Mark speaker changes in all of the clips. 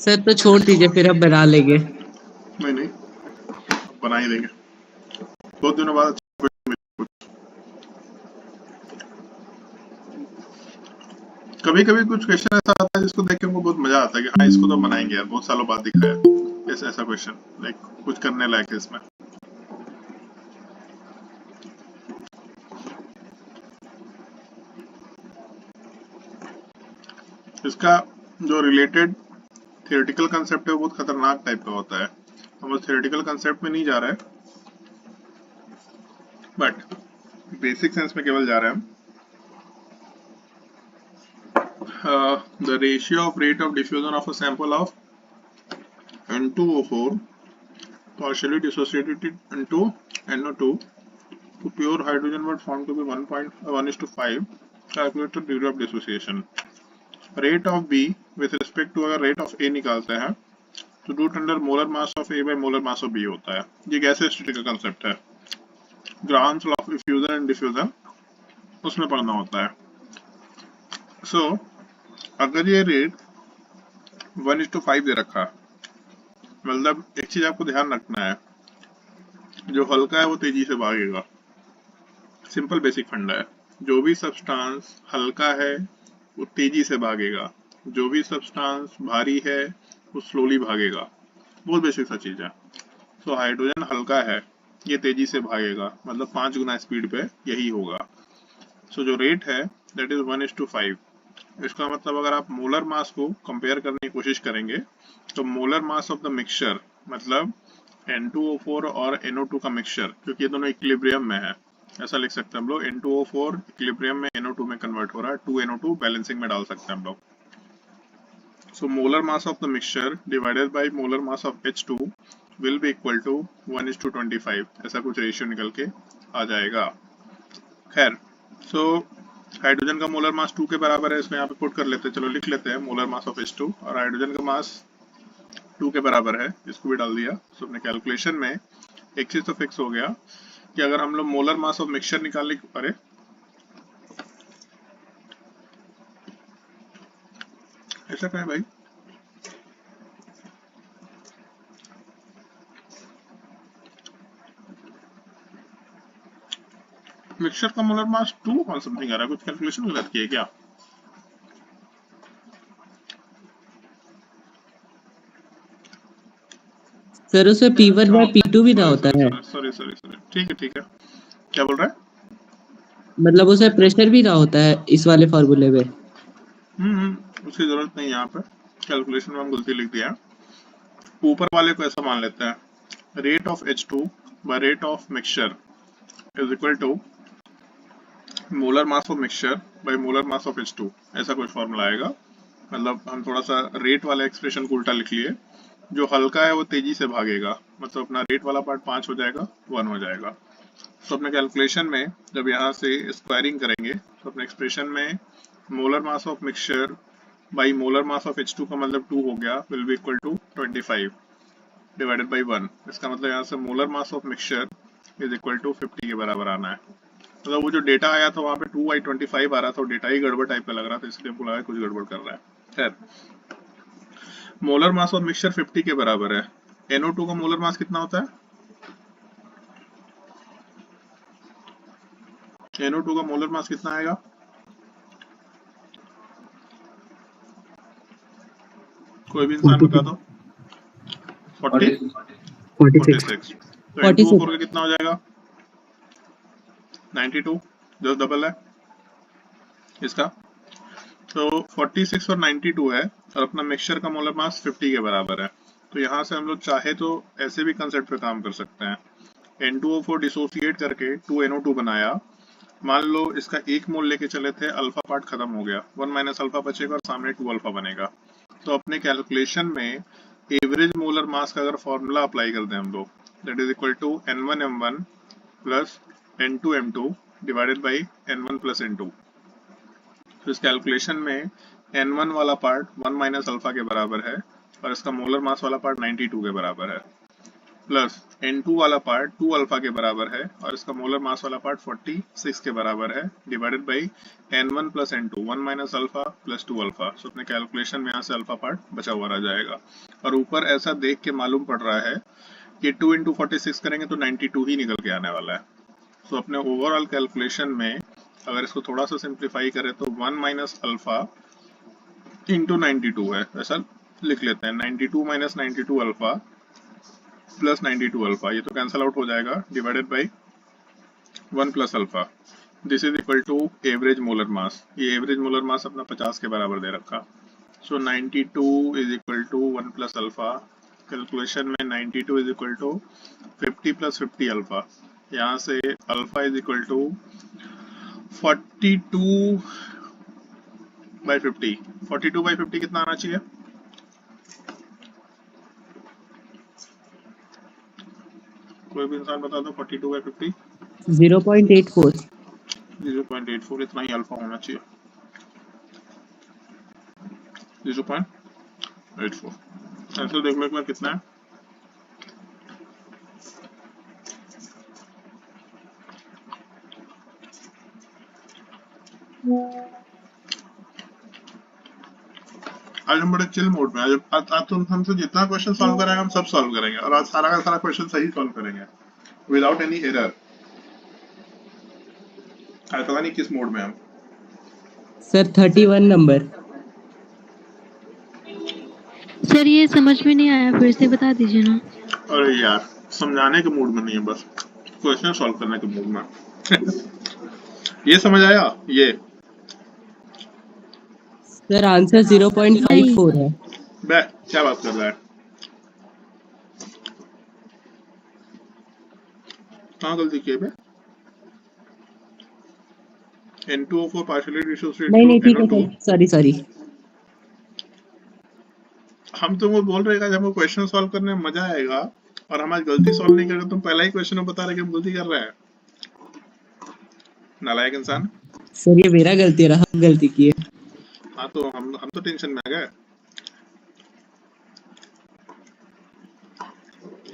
Speaker 1: Sir तो छोड़ दीजिए, फिर हम बना लेंगे।
Speaker 2: नहीं नहीं, बना ही देंगे। बहुत दिनों बाद अच्छा question मिला। कभी कभी कुछ क्वेश्चन ऐसा आता है जिसको देख के हमको बहुत मजा आता है कि हाँ इसको तो बनाएंगे यार, बहुत सालों बाद दिखा है ऐसा ऐसा क्वेश्चन, लाइक कुछ करने लायक है इसमें। इसका जो रिलेटेड थियोरेटिकल कंसेप्ट है वो बहुत खतरनाक टाइप का होता है। हम उस थियोरेटिकल कंसेप्ट में नहीं जा रहे हैं, बट बेसिक सेंस में केवल जा रहे हैं हम। The ratio of rate of diffusion of a sample of N2O4 partially dissociated into NO2 to pure hydrogen but found to be 1:1:5. Calculate the degree of dissociation. Rate of B with respect to अगर rate of A निकालते हैं तो root under molar mass of A by molar mass of B होता है। ये गैस-स्टेटिक का concept है। Graham's of effusion and diffusion उसमें पढ़ना होता है। सो अगर ये रेट 1:5 दे रखा है, मतलब एक चीज आपको ध्यान रखना है, जो हल्का है वो तेजी से भागेगा। सिंपल बेसिक फंडा है। जो भी सब्सटेंस हल्का है वो तेजी से भागेगा, जो भी सब्सटेंस भारी है वो स्लोली भागेगा। बहुत बेसिक सा चीज है। सो हाइड्रोजन हल्का है, ये तेजी से भागेगा, मतलब 5 गुना स्पीड पे यही होगा। सो जो रेट है दैट इज 1:5। इसका मतलब अगर आप मोलर मास को कंपेयर करने की कोशिश करेंगे तो molar mass of the mixture, मतलब N2O4 और NO2 का मिक्सचर, क्योंकि ये दोनों इक्विलिब्रियम में है, ऐसा लिख सकते हैं हम लोग। N2O4 इक्विलिब्रियम में NO2 में कन्वर्ट हो रहा है, 2NO2 बैलेंसिंग में डाल सकते हैं हम लोग। So molar mass of the mixture divided by molar mass of H2 will be equal to 1:25। ऐसा कुछ रेशियो निकल के आ जाएगा। खैर, सो हाइड्रोजन का मोलर मास 2 के बराबर है, इसको यहाँ पे पुट कर लेते हैं। चलो लिख लेते हैं मोलर मास ऑफ H2, और हाइड्रोजन का मास 2 के बराबर है, इसको भी डाल दिया। सो अपने कैलकुलेशन में एक चीज तो फिक्स हो गया कि अगर हम लोग मोलर मास ऑफ मिक्सचर निकालने, अरे ऐसा क्या है भाई, मिक्सचर का मोलर मास 2 कौन समथिंग आ रहा है, कुछ कैलकुलेशन गलत की है क्या?
Speaker 1: सर उसमें P1/P2 भी ना होता है,
Speaker 2: सॉरी सॉरी सॉरी, ठीक है, क्या बोल रहा है?
Speaker 1: मतलब उसमें प्रेशर भी ना होता है इस वाले फॉर्मूले में।
Speaker 2: उसकी जरूरत नहीं है, यहाँ पे कैलकुलेशन में हम गलती लिख दिया। ऊपर वाले को ऐसा मान लेते हैं, rate of H2 by rate of mixture is equal to molar mass of mixture by molar mass of H2, ऐसा कुछ फॉर्मूला आएगा। मतलब हम थोड़ा सा रेट वाला एक्सप्रेशन को उल्टा लिख लिए। जो हल्का है वो तेजी से भागेगा, मतलब अपना रेट वाला पार्ट 5 हो जाएगा, 1 हो जाएगा। तो अपने कैलकुलेशन में जब यहाँ से स्क्वायरिंग करेंगे तो अपने एक्सप्रेशन में molar mass of mixture by molar mass of H2 का मतलब 2 हो गया, will be equal to 25 divided by 1। इसका मतलब यहाँ से molar mass of mixture is equal to 50 के बराबर आना है। मतलब वो जो डेटा आया था वहाँ पे 2/25 आ रहा था, डेटा ही गड़बड़ टाइप का लग रहा था, इसलिए बोला कुछ गड़बड़ कर रहा है। खैर, मोलर मास ऑफ मिक्सचर 50 के बराबर है। NO2 का मोलर मास कितना होता है? NO2 का मोलर मास कितना आएगा? कोई भी इंसान बता दो। 40 46। तो N2O4 का कितना हो जाएगा? 92, जो डबल है इसका। तो 46 और 92 है, और अपना मिक्सचर का मोलर मास 50 के बराबर है। तो यहाँ से हम लोग चाहे तो ऐसे भी कंसेप्ट पे काम कर सकते हैं। N2O4 डिसोसिएट करके 2NO2 बनाया। मान लो इसका 1 मोल लेके चले थे, अल्फा पार्ट खत्म हो गया, 1 माइनस अल्फा बचेगा और सामने 2 अल्फा बनेगा। तो अपने कैलकुलेशन में एवरेज मोलर मास का अगर फॉर्मूला अप्लाई कर दें हम लोग, that is equal to N1M1 plus N2M2 divided by N1 plus N2। तो इस कैलकुलेशन में N1 वाला पार्ट 1 माइनस अल्फा के बराबर है, और इसका मोलर मास वाला पार्ट 92 के बराबर है। प्लस N2 वाला पार्ट 2 अल्फा के बराबर है और इसका मोलर मास वाला पार्ट 46 के बराबर है, divided by N1 plus N2, 1 minus alpha plus 2 alpha. So अपने कैलकुलेशन में यहाँ से अल्फा पार्ट बचा हुआ रह जाएगा। और ऊपर ऐसा देख के मालूम पड़ रहा है कि 2 इंटू 46 करेंगे तो 92 ही निकल के आने वाला है। सो अपने ओवरऑल कैलकुलेशन में अगर इसको थोड़ा सा सिंप्लीफाई करें तो 1 माइनस अल्फा इंटू 92 है, ऐसा लिख लेते हैं। 92 माइनस 92 अल्फा प्लस 92 अल्फा, ये तो कैंसिल आउट हो जाएगा, divided by 1 plus alpha. This is equal to average molar mass. ये एवरेज मोलर मास अपना 50 के बराबर दे रखा। So 92 is equal to 1 plus alpha. Calculation में 92 is equal to 50 plus 50 alpha. यहाँ से alpha is equal to 42 by 50। 42 by 50 कितना आना चाहिए? कोई भी इंसान बता दो। 42 बाई 50
Speaker 1: 0.84।
Speaker 2: 0.84, इतना ही अल्फा होना चाहिए। 0.84। आंसर देख लो एक बार कितना है। आज हम बड़े चिल मोड में, आज तुम हमसे जितना क्वेश्चन सॉल्व कराएंगे हम सब सॉल्व करेंगे और आज सारा का सारा क्वेश्चन सही सॉल्व करेंगे विदाउट एनी एरर। आज पता नहीं किस मोड में हम।
Speaker 1: Sir 31 number.
Speaker 3: सर ये समझ में नहीं आया, फिर से बता दीजिए ना।
Speaker 2: अरे यार समझाने के मूड में नहीं है, बस क्वेश्चन सॉल्व करने के मूड में। ये समझ आया? ये
Speaker 1: सर आंसर 0.54 है।
Speaker 2: बे क्या बात कर रहा है? कहाँ गलती की है बे? N2O4 partially dissociated
Speaker 1: नहीं
Speaker 2: to
Speaker 1: ठीक है
Speaker 2: NO2।
Speaker 1: Sir, sorry.
Speaker 2: हम तुमको बोल रहे हैं कि हमको क्वेश्चन सॉल्व करने में मजा आएगा और हम आज गलती सॉल्व नहीं कर रहे। तुम पहला ही क्वेश्चन में बता रहे कि हम गलती कर रहे हैं। नालायक इंसान।
Speaker 1: सर ये मेरा गलती रहा, हम गलती किए।
Speaker 2: हाँ तो हम तो टेंशन में आ गए।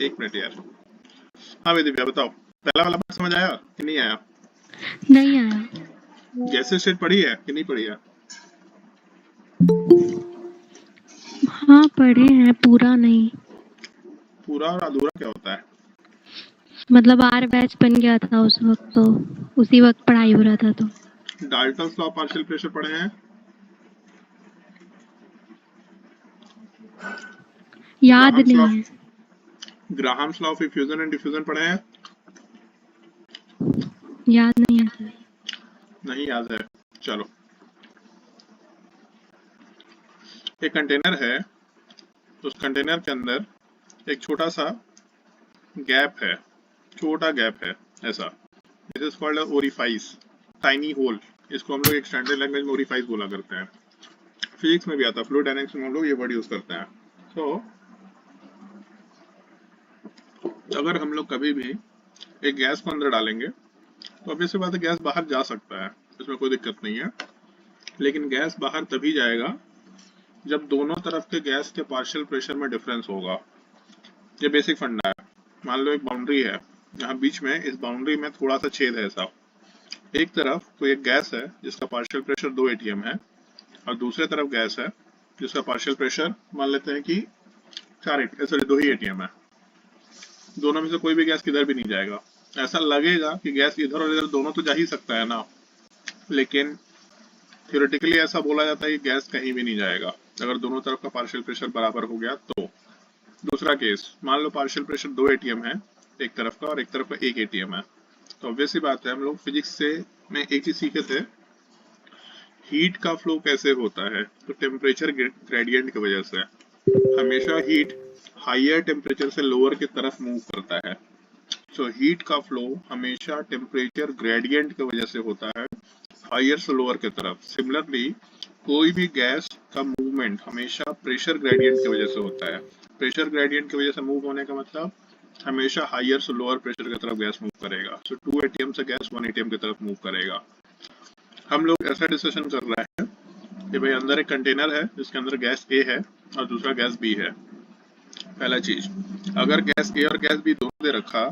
Speaker 2: एक मिनट यार। हाँ भाई दिव्या बताओ, पहला वाला बात समझ आया कि नहीं आया?
Speaker 3: नहीं आया।
Speaker 2: गैस स्टेट पढ़ी है कि नहीं पढ़ी है?
Speaker 3: हाँ पढ़े हैं, पूरा नहीं।
Speaker 2: पूरा और अधूरा क्या होता है?
Speaker 3: मतलब आर बैच बन गया था उस वक्त, तो उसी वक्त पढ़ाई हो रहा था। तो
Speaker 2: Dalton's law of partial pressure पढ़े हैं?
Speaker 3: याद नहीं है।
Speaker 2: Graham's law of effusion and diffusion पढ़े हैं?
Speaker 3: याद नहीं है सर।
Speaker 2: नहीं याद है, चलो। एक कंटेनर है, उस कंटेनर के अंदर एक छोटा सा गैप है, छोटा गैप है ऐसा। This is called orifice, tiny hole. इसको हम लोग एक स्टैंडर्ड लैंग्वेज में ओरिफाइस बोला करते हैं। फिजिक्स में भी आता है, फ्लूइड डायनेमिक्स में हम लोग ये वर्ड यूज करते हैं। तो अगर हम लोग कभी भी एक गैस को अंदर डालेंगे तो ऑब्वियस सी बात है गैस बाहर जा सकता है, इसमें कोई दिक्कत नहीं है। लेकिन गैस बाहर तभी जाएगा जब दोनों तरफ के गैस के पार्शियल प्रेशर में डिफरेंस होगा। ये बेसिक फंडा है। मान लो एक बाउंड्री है, यहाँ बीच में इस बाउंड्री में थोड़ा सा छेद है ऐसा। एक तरफ कोई एक गैस है जिसका पार्शियल प्रेशर 2 atm है और दूसरे तरफ गैस है जिसका पार्शियल प्रेशर मान लेते हैं कि 2 ही atm है। दोनों में से कोई भी गैस किधर भी नहीं जाएगा। ऐसा लगेगा कि गैस इधर और इधर दोनों तो जा ही सकता है ना, लेकिन थ्योरेटिकली ऐसा बोला जाता है कि गैस कहीं भी नहीं जाएगा अगर दोनों तरफ का पार्शियल प्रेशर बराबर हो गया तो। दूसरा केस, मान लो पार्शियल प्रेशर 2 atm है एक तरफ का और एक तरफ का 1 atm है, तो ऑब्वियस सी बात है हम लोग फिजिक्स से में एक चीज सीखे थे, हीट का फ्लो कैसे होता है। तो टेम्परेचर ग्रेडियंट की वजह से हमेशा हीट हायर टेम्परेचर से लोअर की तरफ मूव करता है। सो हीट का फ्लो हमेशा टेम्परेचर ग्रेडियंट की वजह से होता है, हायर से लोअर की तरफ। सिमिलरली कोई भी गैस का मूवमेंट हमेशा प्रेशर ग्रेडियंट की वजह से होता है। प्रेशर ग्रेडियंट की वजह से मूव होने का मतलब हमेशा हायर से लोअर प्रेशर की तरफ गैस मूव करेगा। सो 2 atm से गैस 1 atm की तरफ मूव करेगा। हम लोग ऐसा डिस्कशन कर रहे हैं कि भाई अंदर एक कंटेनर है जिसके अंदर गैस A है और दूसरा गैस B है। पहला चीज, अगर गैस ए और गैस बी दोनों दे रखा,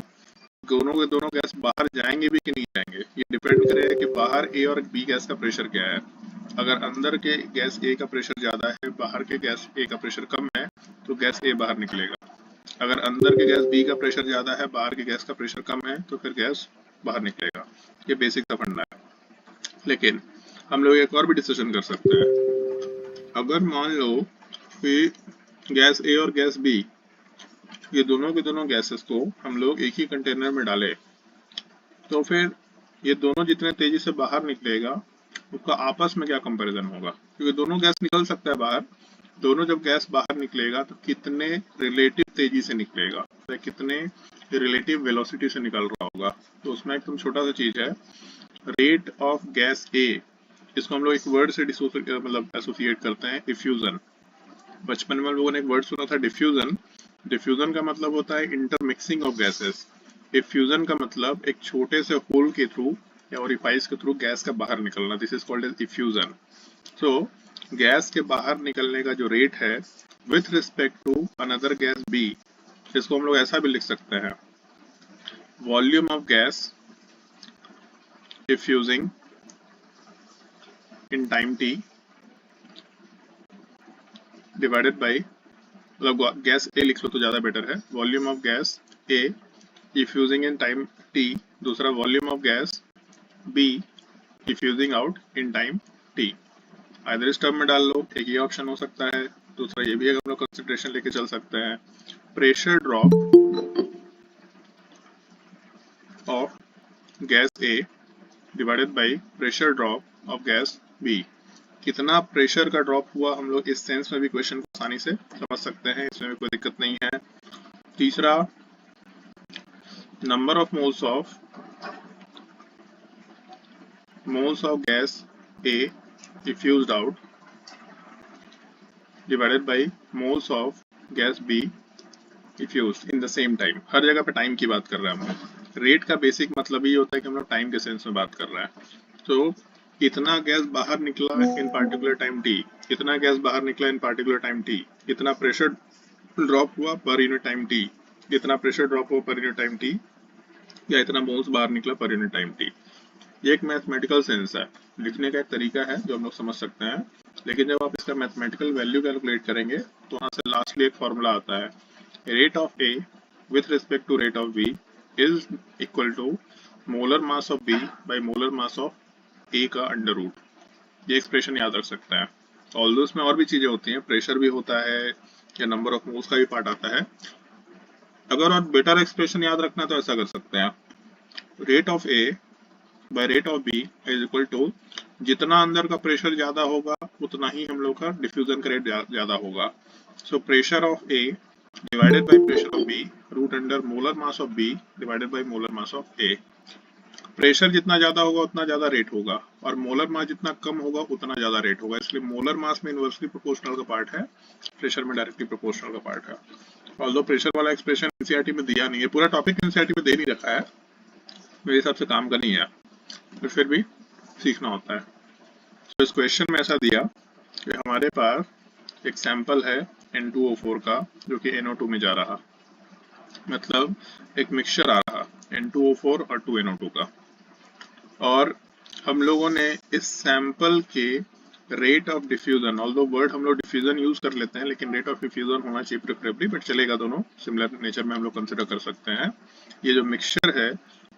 Speaker 2: दोनों के दोनों गैस बाहर जाएंगे भी कि नहीं जाएंगे, ये डिपेंड करेगा कि बाहर ए और बी गैस का प्रेशर क्या है। अगर अंदर के गैस ए का प्रेशर ज्यादा है, बाहर के गैस ए का प्रेशर कम है, तो गैस ए बाहर निकलेगा। अगर अंदर के गैस बी का प्रेशर ज्यादा है, बाहर के गैस का प्रेशर कम है, तो फिर गैस बाहर निकलेगा। ये बेसिक सा फंडा है। लेकिन हम लोग एक और भी डिस्कशन कर सकते हैं। अगर मान लो कि गैस ए और गैस बी, ये दोनों के दोनों गैसेस को हम लोग एक ही कंटेनर में डालें, तो फिर ये दोनों जितने तेजी से बाहर निकलेगा, उसका आपस में क्या कंपैरिजन होगा, क्योंकि दोनों गैस निकल सकता है बाहर। दोनों जब गैस बाहर निकलेगा तो कितने रिलेटिव तेजी से निकलेगा, या कितने रिलेटिव वेलोसिटी से निकल रहा होगा। तो उसमें एकदम छोटा सा चीज है, रेट ऑफ गैस ए, इसको हम लोग एक वर्ड से मतलब एसोसिएट करते हैं, डिफ्यूजन। बचपन में लोगों ने एक वर्ड सुना था, डिफ्यूजन। डिफ्यूजन का मतलब होता है इंटरमिक्सिंग ऑफ गैसेस। डिफ्यूजन का मतलब एक छोटे से होल के थ्रू या ओरिफाइस के थ्रू गैस का बाहर निकलना, this is called as diffusion. So gas के बाहर निकलने का जो रेट है with respect to another gas B, इसको हम लोग ऐसा भी लिख सकते हैं, volume of gas diffusing in time t divided by, मतलब गैस ए लिख लो तो ज्यादा बेटर है, volume of gas A diffusing in time t, दूसरा volume of gas B diffusing out in time t। Either इस टर्म में डाल लो, एक ही ऑप्शन हो सकता है। दूसरा ये भी हम लोग कंसिडरेशन लेके चल सकते हैं, pressure drop of gas A divided by pressure drop of gas B. कितना प्रेशर का ड्रॉप हुआ, हम लोग इस सेंस में भी क्वेश्चन को आसानी से समझ सकते हैं, इसमें भी कोई दिक्कत नहीं है। तीसरा, number of moles of gas A diffused out divided by moles of gas B diffused in the same time। हर जगह पे टाइम की बात कर रहे हैं हम लोग। रेट का बेसिक मतलब ये होता है कि हम लोग टाइम के सेंस में बात कर रहे हैं। तो इतना गैस बाहर निकला इन पार्टिकुलर टाइम t, इतना गैस बाहर निकला इन पार्टिकुलर टाइम t, इतना प्रेशर ड्रॉप हुआ पर यूनिट टाइम t, इतना प्रेशर ड्रॉप हुआ पर यूनिट टाइम t, या इतना मोल्स बाहर निकला पर यूनिट टाइम t। ये एक मैथमेटिकल सेंस है, लिखने का एक तरीका है जो हम लोग समझ सकते हैं। लेकिन जब आप इसका मैथमेटिकल वैल्यू कैलकुलेट करेंगे तो वहां से लास्टली एक फॉर्मूला आता है, rate of A with respect to rate of B is equal to molar mass of B by molar mass of A का अंडर रूट। ये एक्सप्रेशन याद रख सकते हैं। ऑल्दो इसमें और भी चीजें होती हैं, प्रेशर भी होता है या नंबर ऑफ मोल्स का भी पार्ट आता है। अगर और बेटर एक्सप्रेशन याद रखना तो ऐसा कर सकते हैं, rate of A by rate of B is equal to, जितना अंदर का प्रेशर ज्यादा होगा उतना ही हम लोग का डिफ्यूजन का रेट ज्यादा होगा। So pressure of A divided by pressure of B root under molar mass of B divided by molar mass of A. Pressure जितना ज्यादा होगा उतना ज्यादा रेट होगा, और मोलर मास जितना कम होगा उतना ज्यादा रेट होगा। इसलिए मोलर मास में इनवर्सली प्रोपोर्शनल का पार्ट है, प्रेशर में डायरेक्टली प्रोपोर्शनल का पार्ट है। ऑल्दो प्रेशर वाला एक्सप्रेशन एनसीईआरटी में दिया नहीं है, पूरा टॉपिक एनसीईआरटी में दे नहीं रखा है, मेरे हिसाब से काम का नहीं है, तो फिर भी सीखना होता है। तो इस क्वेश्चन में ऐसा दिया कि हमारे पास एक सैंपल है N2O4 का जो कि NO2 में जा रहा, मतलब एक मिक्सचर आ रहा N2O4 और 2NO2 का, और हम लोगों ने इस सैंपल के rate of diffusion, although word हम लोग डिफ्यूजन यूज कर लेते हैं लेकिन रेट ऑफ डिफ्यूजन होना चाहिए प्रेफरेबली, बट चलेगा, दोनों सिमिलर नेचर में हम लोग कंसिडर कर सकते हैं। ये जो मिक्सचर है,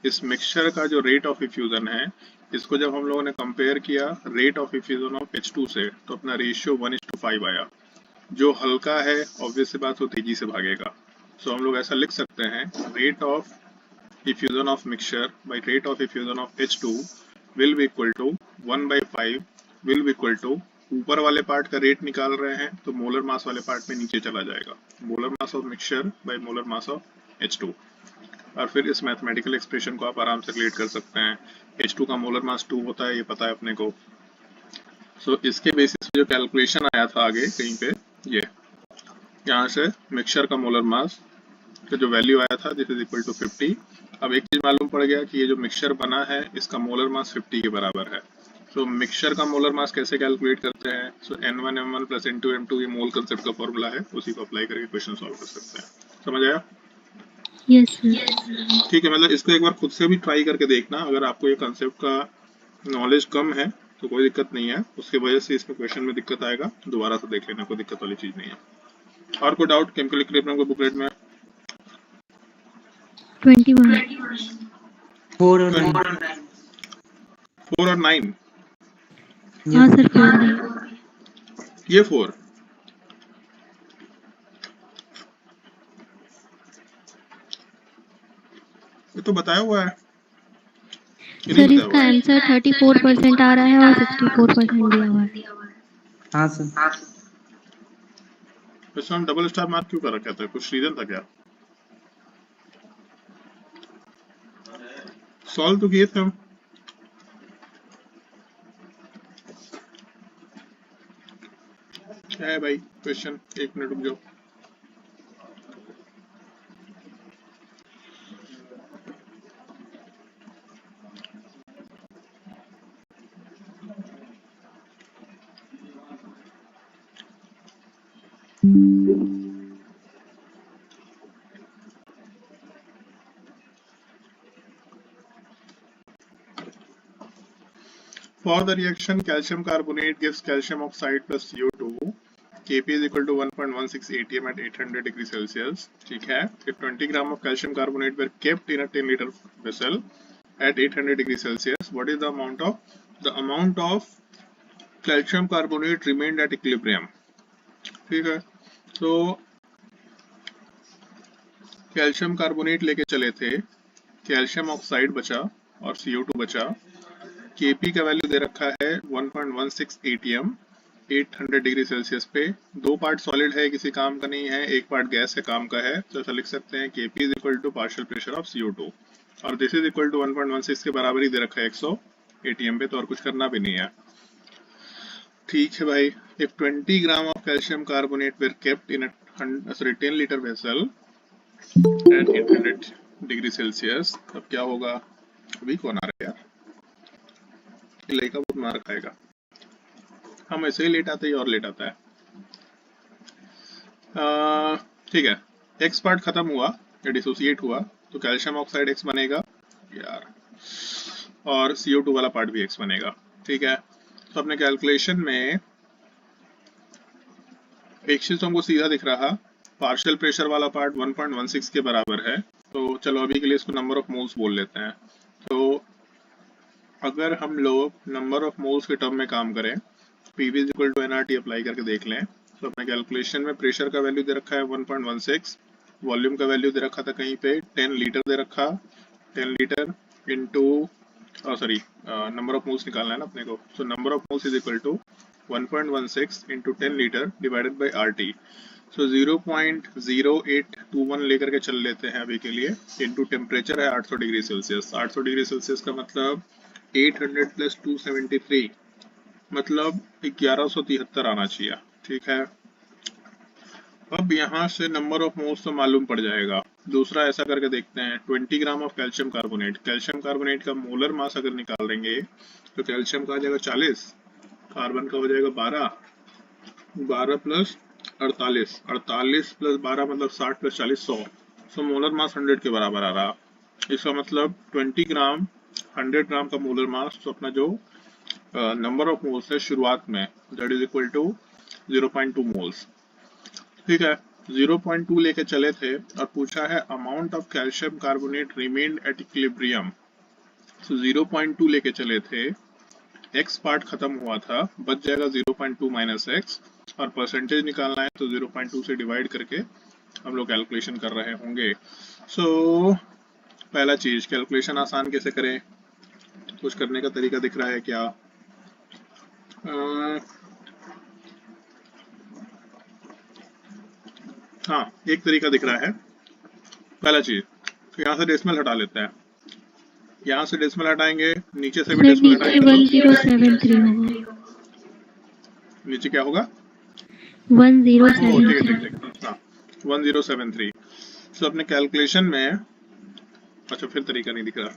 Speaker 2: इस मिक्सचर का जो रेट ऑफ डिफ्यूजन है, इसको जब हम लोगों ने कंपेयर किया rate of diffusion of H2 से, तो अपना रेशियो 1:5 आया। जो हल्का है ऑब्वियस सी बात वो तेजी से भागेगा। सो हम लोग ऐसा लिख सकते हैं, rate of diffusion of mixture by rate of diffusion of H2 will be equal to 1/5 will be equal to, ऊपर वाले पार्ट का रेट निकाल रहे हैं तो मोलर मास वाले पार्ट में नीचे चला जाएगा, molar mass of mixture by molar mass of H2। और फिर इस मैथमेटिकल एक्सप्रेशन को आप आराम से रिलेट कर सकते हैं। H2 का मोलर मास 2 होता है, ये पता है अपने को। सो इसके बेसिस पे जो कैलकुलेशन आया था आगे कहीं पे, ये यहाँ से मिक्सचर का मोलर मास का जो वैल्यू आया था, दिस इज इक्वल टू 50। अब एक चीज मालूम पड़ गया कि ये जो मिक्सचर बना है इसका मोलर मास 50 के बराबर है। सो मिक्सचर का मोलर मास कैसे कैलकुलेट करते हैं? सो N1M1 प्लस N2M2 ये मोल कंसेप्ट का फॉर्मूला है, उसी को अप्लाई करके क्वेश्चन सॉल्व कर सकते हैं। समझ आया?
Speaker 3: Yes sir.
Speaker 2: ठीक है, मतलब इसको एक बार खुद से भी ट्राई करके देखना। अगर आपको ये कंसेप्ट का नॉलेज कम है तो कोई दिक्कत नहीं है, उसके वजह से इसमें क्वेश्चन में दिक्कत आएगा, दोबारा से देख लेना, कोई दिक्कत वाली चीज नहीं है। और कोई डाउट केमिकल इक्विलिब्रियम को बुकलेट में?
Speaker 3: 21।
Speaker 1: 4 और 9।
Speaker 2: 4 और 9?
Speaker 3: हाँ सर 4।
Speaker 2: ये 4? ये तो बताया हुआ है कि नहीं
Speaker 3: सर
Speaker 2: बताया
Speaker 3: इसका
Speaker 2: हुआ है?
Speaker 3: आंसर 34% आ रहा है और 64% दिया हुआ है।
Speaker 1: हाँ सर।
Speaker 2: इसमें हम डबल स्टार मार्क क्यों कर रखा था? कुछ रीजन था क्या? सॉल्व तो किए थे हम। क्या है भाई क्वेश्चन? एक मिनट रुक जाओ। For the reaction, calcium carbonate gives calcium oxide plus CO2. Kp is equal to 1.16 atm at 800 degree Celsius. ठीक है? If 20 gram of calcium carbonate were kept in a 10 liter vessel at 800 degree Celsius, what is the amount of calcium carbonate remained at equilibrium? ठीक है? तो calcium carbonate लेके चले थे, calcium oxide बचा और CO2 बचा। Kp का वैल्यू दे रखा है 1.16 atm 800 डिग्री सेल्सियस पे। 2 पार्ट सॉलिड है, किसी काम का नहीं है, 1 पार्ट गैस है, काम का है, तो ऐसा लिख सकते हैं Kp is equal to partial pressure of CO2 और दिस इज इक्वल टू 1.16 के बराबर ही दे रखा है 100 atm पे, तो और कुछ करना भी नहीं है। ठीक है भाई। If 20 gram of calcium carbonate were kept in 10 litre vessel at 800 degree Celsius, तब क्या होगा? अभी कौन आ रहा है यार? लड़का बहुत मार खाएगा। हम ऐसे ही लेट आते ही और लेट आता है। ठीक है, एक्स पार्ट खत्म हुआ या डिसोसिएट हुआ तो कैल्शियम ऑक्साइड एक्स बनेगा यार, और CO2 वाला पार्ट भी एक्स बनेगा। ठीक है, तो अपने कैलकुलेशन में एक चीज तो हमको सीधा दिख रहा, पार्शियल प्रेशर वाला पार्ट 1.16 के बराबर है, तो चलो अभी के लिए इसको नंबर ऑफ मोल्स बोल लेते हैं। तो अगर हम लोग नंबर ऑफ मोल्स के टर्म में काम करें, PV is equal to NRT apply करके देख लें, तो अपने कैलकुलेशन में प्रेशर का वैल्यू दे रखा है 1.16, वॉल्यूम का वैल्यू दे रखा था कहीं पे 10 लीटर दे रखा, 10 litre into sorry number of moles निकालना है ना अपने को, so number of moles is equal to 1.16 into 10 litre divided by RT, so 0.0821 लेकर के चल लेते हैं अभी के लिए, इंटू टेम्परेचर है 800 डिग्री सेल्सियस। 800 डिग्री सेल्सियस का मतलब 800 प्लस 273 मतलब 1173 आना चाहिए। ठीक है, अब यहाँ से नंबर ऑफ मोल्स तो मालूम पड़ जाएगा। दूसरा ऐसा करके देखते हैं, 20 ग्राम ऑफ कैल्शियम कार्बोनेट का मोलर मास अगर निकालेंगे तो कैल्शियम का आ जाएगा 40, कार्बन का हो जाएगा 12 प्लस 48 प्लस 12 मतलब 60 प्लस 40 100, सो मोलर मास 100 के बराबर आ रहा। इसका मतलब 20 ग्राम 100 ग्राम का मोलर मास, तो अपना जो नंबर ऑफ मोल्स है शुरुआत में that is equal to 0.2 moles. ठीक है, 0.2 लेके चले थे और पूछा है amount of calcium carbonate remained at equilibrium, तो 0.2 लेके चले थे, एक्स पार्ट खत्म हुआ था, बच जाएगा 0.2 माइनस एक्स, और परसेंटेज निकालना है तो 0.2 से डिवाइड करके हम लोग कैलकुलेशन कर रहे होंगे। सो पहला चीज, कैलकुलेशन आसान कैसे करें? कुछ करने का तरीका दिख रहा है क्या? हाँ, एक तरीका दिख रहा है। पहला चीज, तो यहाँ से डेसिमल हटा लेते हैं, यहाँ से डेसिमल हटाएंगे, नीचे से भी
Speaker 3: सर
Speaker 2: डेसिमल
Speaker 3: नीचे
Speaker 2: हटाएंगे,
Speaker 3: 1073 होगा।
Speaker 2: नीचे क्या होगा?
Speaker 3: 1073।
Speaker 2: ठीक, हाँ 1073। तो अपने कैलकुलेशन में, अच्छा फिर तरीका नहीं दिख रहा,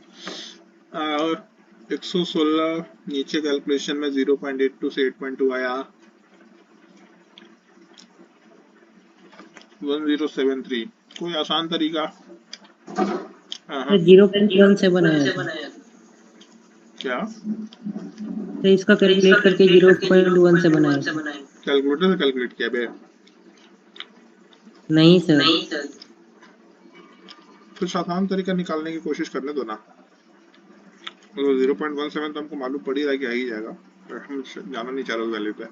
Speaker 2: 116 नीचे कैलकुलेशन में 0.82 से 8.2 आया, 1073। कोई आसान तरीका? हाँ
Speaker 1: 0.17 आया था,
Speaker 2: क्या
Speaker 1: तो इसका कैलकुलेट करके 0.17 आया था।
Speaker 2: कैलकुलेटर से कैलकुलेट किया बे?
Speaker 1: नहीं सर,
Speaker 2: कुछ आसान तरीका निकालने की कोशिश करने दो ना। तो 0.17 तो हमको मालूम पड़ ही रहा है कि आ ही जाएगा, पर हम जाना नहीं चाह रहे उस वैल्यू पे।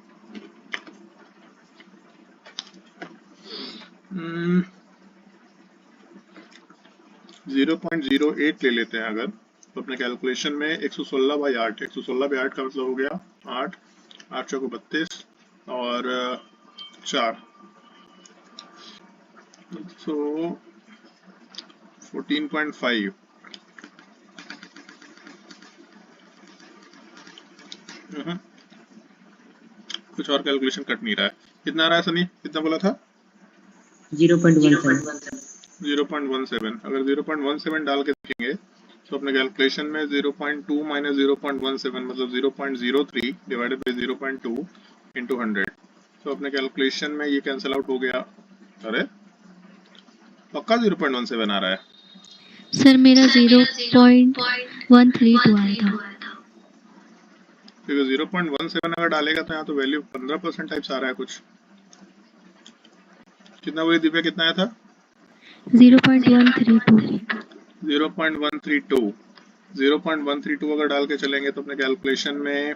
Speaker 2: 0.08 ले लेते हैं अगर, तो अपने कैलकुलेशन में 116/8, 116/8 का मतलब हो गया 8, 8 चौको 32 और 4, सो 14.5। कुछ और कैलकुलेशन कट नहीं रहा है। कितना आ रहा है सनी? कितना बोला था?
Speaker 1: 0.17।
Speaker 2: 0.17। अगर 0.17 डाल के देखेंगे तो अपने कैलकुलेशन में 0.2 माइनस 0.17 मतलब 0.03 डिवाइडेड बाई 0.2 इंटू 100। तो अपने कैलकुलेशन में ये कैंसिल आउट हो गया। अरे पक्का 0.17 आ रहा है।
Speaker 3: सर मेरा 0.132 आया था।
Speaker 2: क्योंकि 0.17 अगर डालेगा तो यहाँ तो वैल्यू 15% टाइप्स आ रहा है कुछ। कितना बोली दिव्या, कितना आया था?
Speaker 3: 0.132।
Speaker 2: 0.132। 0.132 अगर डाल के चलेंगे तो अपने कैलकुलेशन में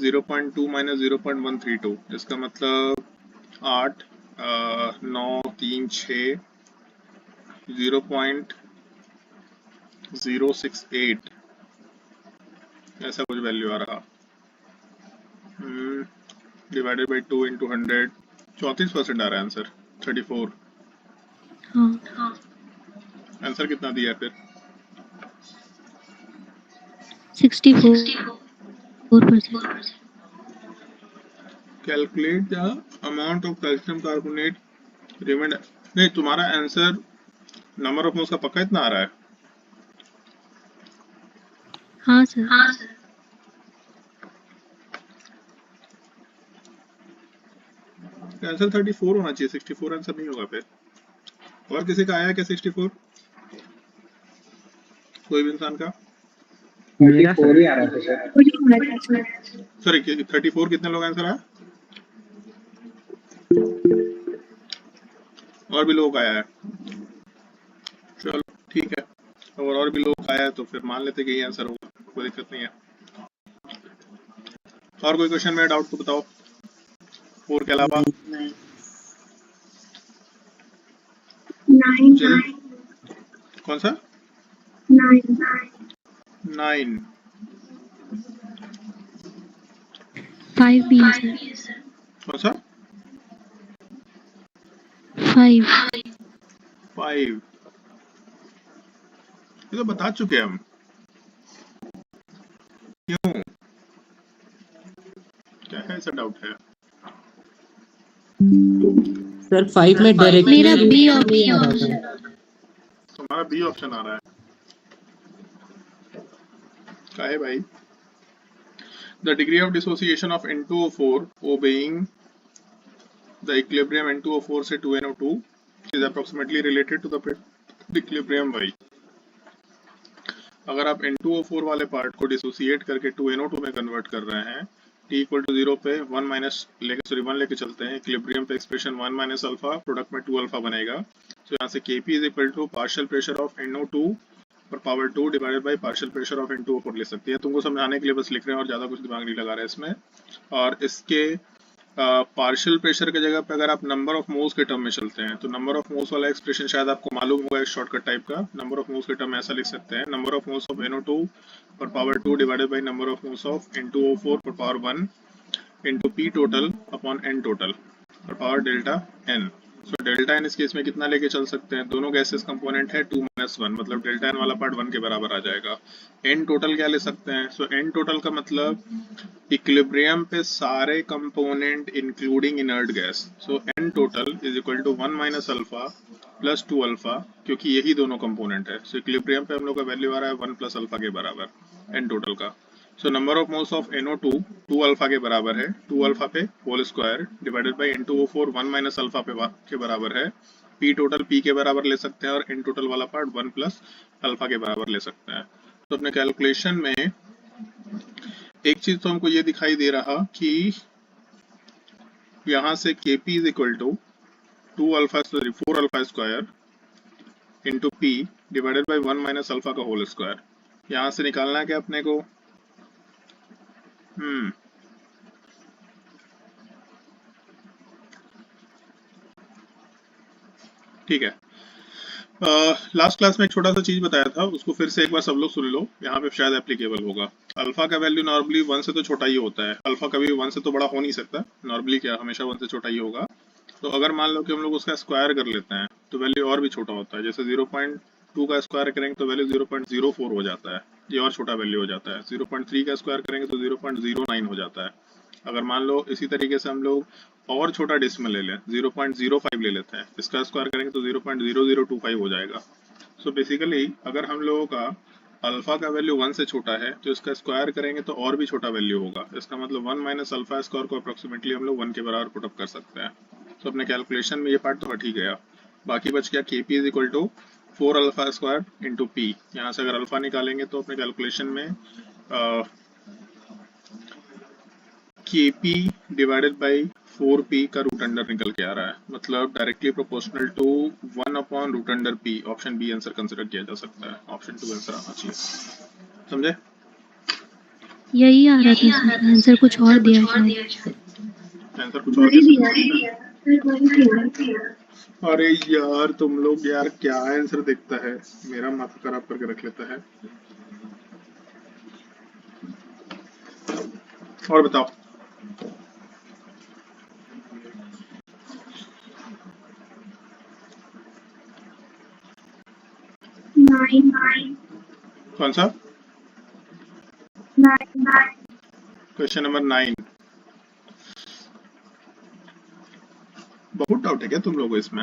Speaker 2: 0.2 माइनस 0.132, इसका मतलब 8, 9, 3, 6, 0.068 ऐसा कुछ वैल्यू आ रहा। डिवाइडेड बाई 2 इंटू 100, 34% आ रहा है आंसर। 34।
Speaker 3: हाँ
Speaker 2: आंसर कितना दिया फिर?
Speaker 3: 64%।
Speaker 2: Calculate the amount of calcium carbonate remained. नहीं, तुम्हारा आंसर नंबर ऑफ मोल्स का पक्का इतना आ रहा है?
Speaker 3: हाँ सर।
Speaker 2: आंसर 34 होना चाहिए, 64 आंसर नहीं होगा फिर। और किसी का आया क्या 64? कोई भी इंसान का?
Speaker 1: मेरा
Speaker 4: 34 ही आ रहा था सर।
Speaker 2: सॉरी 34 कितने लोग आंसर आया? और भी लोग आया है? चलो ठीक है, अगर और भी लोग आया है तो फिर मान लेते कि यही आंसर होगा, कोई दिक्कत नहीं है। और कोई क्वेश्चन में डाउट तो बताओ 4 के अलावा। कौन सा? 9।
Speaker 3: 5 भी है सर।
Speaker 2: कौन सा?
Speaker 3: 5।
Speaker 2: 5। ये तो बता चुके हम। क्यों, क्या है ऐसा डाउट है?
Speaker 1: सर 5 में डायरेक्टली
Speaker 3: मेरा बी
Speaker 1: नहीं आ
Speaker 3: ऑप्शन।
Speaker 1: रहा था।
Speaker 2: तुम्हारा बी ऑप्शन आ रहा है? क्या है भाई? The degree of dissociation of N2O4 obeying the equilibrium N2O4 से 2NO2 is approximately related to the equilibrium Y। अगर आप N2O4 वाले पार्ट को डिसोसिएट करके 2NO2 में कन्वर्ट कर रहे हैं, T इक्वल टू 0 पे 1 लेके चलते हैं, इक्विलिब्रियम पे एक्सप्रेशन 1 माइनस अल्फा, प्रोडक्ट में 2 अल्फा बनेगा। तो यहाँ से Kp is equal to partial pressure of NO2 और power 2 divided by partial pressure of N2O4 ले सकती है। तुमको समझाने के लिए बस लिख रहे हैं और ज़्यादा कुछ दिमाग नहीं लगा रहे हैं इसमें। और इसके पार्शियल प्रेशर की जगह पे अगर आप नंबर ऑफ मोल्स के टर्म में चलते हैं तो नंबर ऑफ मोल्स वाला एक्सप्रेशन शायद आपको मालूम होगा, एक शॉर्टकट टाइप का। नंबर ऑफ मोल्स के टर्म ऐसा लिख सकते हैं, number of moles of NO2 और power 2 divided by number of moles of N2O4 और power 1 into P total upon N total और power delta N। So delta N इस केस में कितना लेके चल सकते हैं? दोनों गैसेस कंपोनेंट है 2 - 1, मतलब डेल्टा N वाला पार्ट 1 के बराबर आ जाएगा। N टोटल क्या ले सकते हैं? सो N टोटल का मतलब इक्विलिब्रियम पे सारे component including inert gas. So N total is equal to 1 minus alpha plus 2 alpha, क्योंकि यही दोनों कंपोनेंट है। सो इक्विलिब्रियम पे हम लोग का वैल्यू आ रहा है 1 प्लस अल्फा के बराबर। एन टोटल का। So number of moles of NO2 2 alpha के बराबर है, 2 अल्फा पे whole square divided by N2O4 1 minus alpha के बराबर है। P टोटल P के बराबर ले सकते हैं और N टोटल वाला पार्ट 1 प्लस अल्फा के बराबर ले सकते हैं। तो अपने कैलकुलेशन में एक चीज तो हमको ये दिखाई दे रहा कि यहाँ से Kp is equal to 4 alpha square into P divided by 1 minus alpha का होल स्क्वायर। यहाँ से निकालना है क्या अपने को? ठीक है। लास्ट क्लास में एक छोटा सा चीज बताया था, उसको फिर से एक बार सब लोग सुन लो, यहाँ पे शायद एप्लीकेबल होगा। अल्फा का वैल्यू नॉर्मली 1 से तो छोटा ही होता है, अल्फा कभी 1 से तो बड़ा हो नहीं सकता, नॉर्मली क्या हमेशा 1 से छोटा ही होगा। तो अगर मान लो कि हम लोग उसका स्क्वायर कर लेते हैं तो वैल्यू और भी छोटा होता है, जैसे 0.2 का स्क्वायर करेंगे तो वैल्यू 0.04 हो जाता है, ये और छोटा वैल्यू हो जाता है। 0.3 का स्क्वायर करेंगे तो 0.09 हो जाता है। अगर मान लो इसी तरीके से हम लोग और छोटा डेसिमल ले लें, 0.05 ले लेते हैं, इसका स्क्वायर करेंगे तो 0.0025 हो जाएगा। सो बेसिकली अगर हम लोगों का अल्फा का वैल्यू 1 से छोटा है तो इसका स्क्वायर करेंगे तो और भी छोटा वैल्यू होगा, इसका मतलब 1 माइनस अल्फा स्क्वायर को अप्रोक्सीमेटली हम लोग 1 के बराबर पुटअप कर सकते हैं। तो अपने कैलकुलेशन में ये पार्ट तो हट ही गया, बाकी बच गया Kp is equal to 4 alpha square into P। यहाँ से अगर अल्फा निकालेंगे तो अपने कैलकुलेशन में Kp डिवाइडेड बाई 4P का रूट अंडर निकल के आ रहा है, मतलब directly proportional to 1 upon root under P। Option B answer consider किया जा सकता है, ऑप्शन 2 आंसर आना चाहिए। समझे?
Speaker 3: यही आ रहा था सर, आंसर कुछ और दिया शायद।
Speaker 2: आंसर कुछ और अरे यार तुम लोग यार क्या आंसर देखता है, मेरा माथा खराब करके रख लेता है। और बताओ। कौन सा? Question number 9। बहुत डाउट है क्या तुम लोगों को इसमें?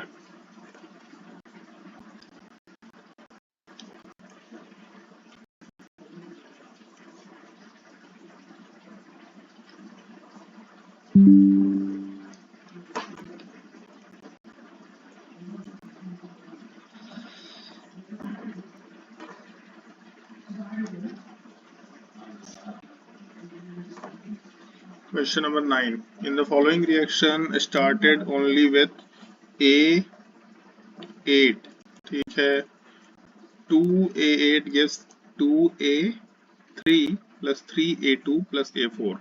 Speaker 2: Question number 9. In the following reaction started only with A8. ठीक है, 2A8 gives 2A3 plus 3A2 plus A4।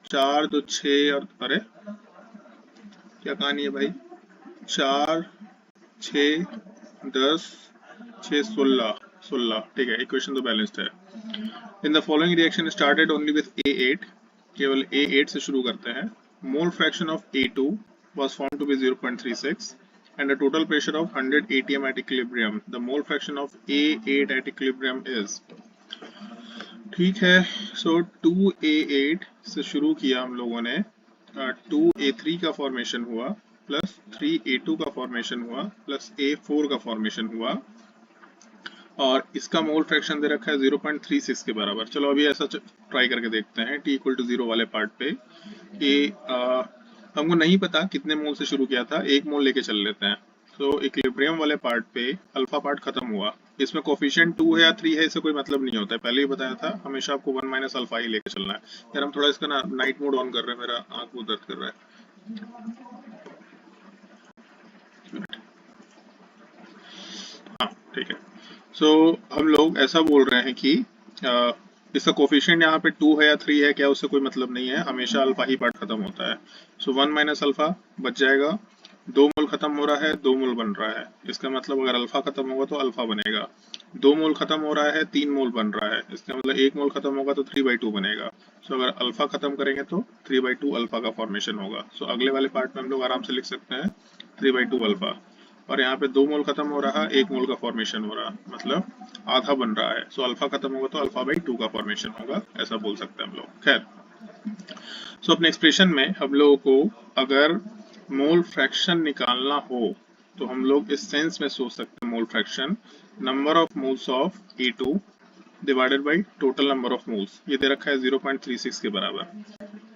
Speaker 2: 4 2 6 और अरे क्या कहानी है भाई, 4 6 10 6 16। ठीक है, इक्वेशन तो बैलेंस्ड है। In the following reaction started only with A8, केवल A8 से शुरू करते हैं। मोल fraction of A2 was found to be 0.36 and a total pressure of 100 atm at equilibrium. The mole fraction of A8 at equilibrium is। ठीक है, सो 2A8 से शुरू किया हम लोगों ने, 2A3 का फॉर्मेशन हुआ प्लस 3A2 का फॉर्मेशन हुआ प्लस A4 का फॉर्मेशन हुआ और इसका मोल फ्रैक्शन दे रखा है 0.36 के बराबर। चलो अभी ऐसा ट्राई करके देखते हैं t इक्वल टू 0 वाले पार्ट पे कि हमको नहीं पता कितने मोल से शुरू किया था, 1 मोल लेके चल लेते हैं। तो इक्विलिब्रियम वाले पार्ट पे अल्फा पार्ट खत्म हुआ, इसमें कोफिशिएंट 2 है या 3 है इससे कोई मतलब नहीं होता है, पहले ही बताया था हमेशा आपको 1 माइनस अल्फा ही लेके चलना है। यार हम थोड़ा इसका ना नाइट मोड ऑन कर रहे हैं, मेरा आंख बहुत दर्द कर रहा है। हाँ ठीक है, सो हम लोग ऐसा बोल रहे हैं कि इसका कोफिशिएंट यहाँ पे 2 है या 3 है क्या, उससे कोई मतलब नहीं है, हमेशा अल्फा ही पार्ट खत्म होता है। सो 1 माइनस अल्फा बच जाएगा, 2 मोल खत्म हो रहा है, 2 मोल बन रहा है, इसका मतलब अगर अल्फा खत्म होगा तो अल्फा बनेगा। 2 मोल खत्म हो रहा है, 3 मोल बन रहा है, इसका मतलब 1 मोल खत्म होगा तो 3/2 बनेगा। सो अगर अल्फा खत्म करेंगे तो 3/2 अल्फा का फॉर्मेशन होगा। सो अगले वाले पार्ट में हम लोग आराम से लिख सकते हैं 3/2 अल्फा, और यहाँ पे 2 मोल खत्म हो रहा है, 1 मोल का फॉर्मेशन हो रहा, मतलब आधा बन रहा है। सो अल्फा खत्म होगा तो अल्फा/2 का फॉर्मेशन होगा, ऐसा बोल सकते हैं हम लोग। खैर, सो अपने एक्सप्रेशन में हम लोगों को अगर मोल फ्रैक्शन निकालना हो तो हम लोग इस सेंस में सोच सकते हैं, mole fraction number of moles of A2 divided by total number of moles, ये दे रखा है 0.36 के बराबर।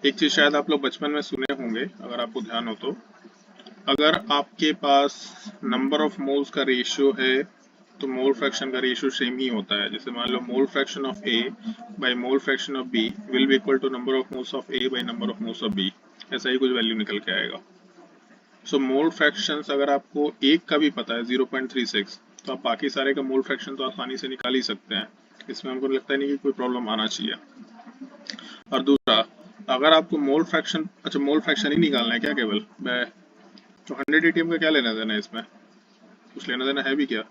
Speaker 2: एक चीज शायद आप लोग बचपन में सुने होंगे, अगर आपको ध्यान हो तो, अगर आपके पास नंबर ऑफ मोल्स का रेशियो है तो मोल फ्रैक्शन का रेशियो सेम ही होता है। जैसे मान लो mole fraction of A by mole fraction of B will be equal to number of moles of A by number of moles of B, ऐसा ही कुछ वैल्यू निकल के आएगा। सो मोल फ्रैक्शंस अगर आपको एक का भी पता है 0.36, तो आप बाकी सारे का मोल फ्रैक्शन तो आसानी से निकाल ही सकते हैं। इसमें हमको लगता नहीं कि कोई प्रॉब्लम आना चाहिए। और दूसरा, अगर आपको मोल फ्रैक्शन, अच्छा मोल फ्रैक्शन ही निकालना है क्या केवल, मैं तो 100 एटीएम का क्या लेना देना है, इसमें कुछ लेना देना है भी क्या?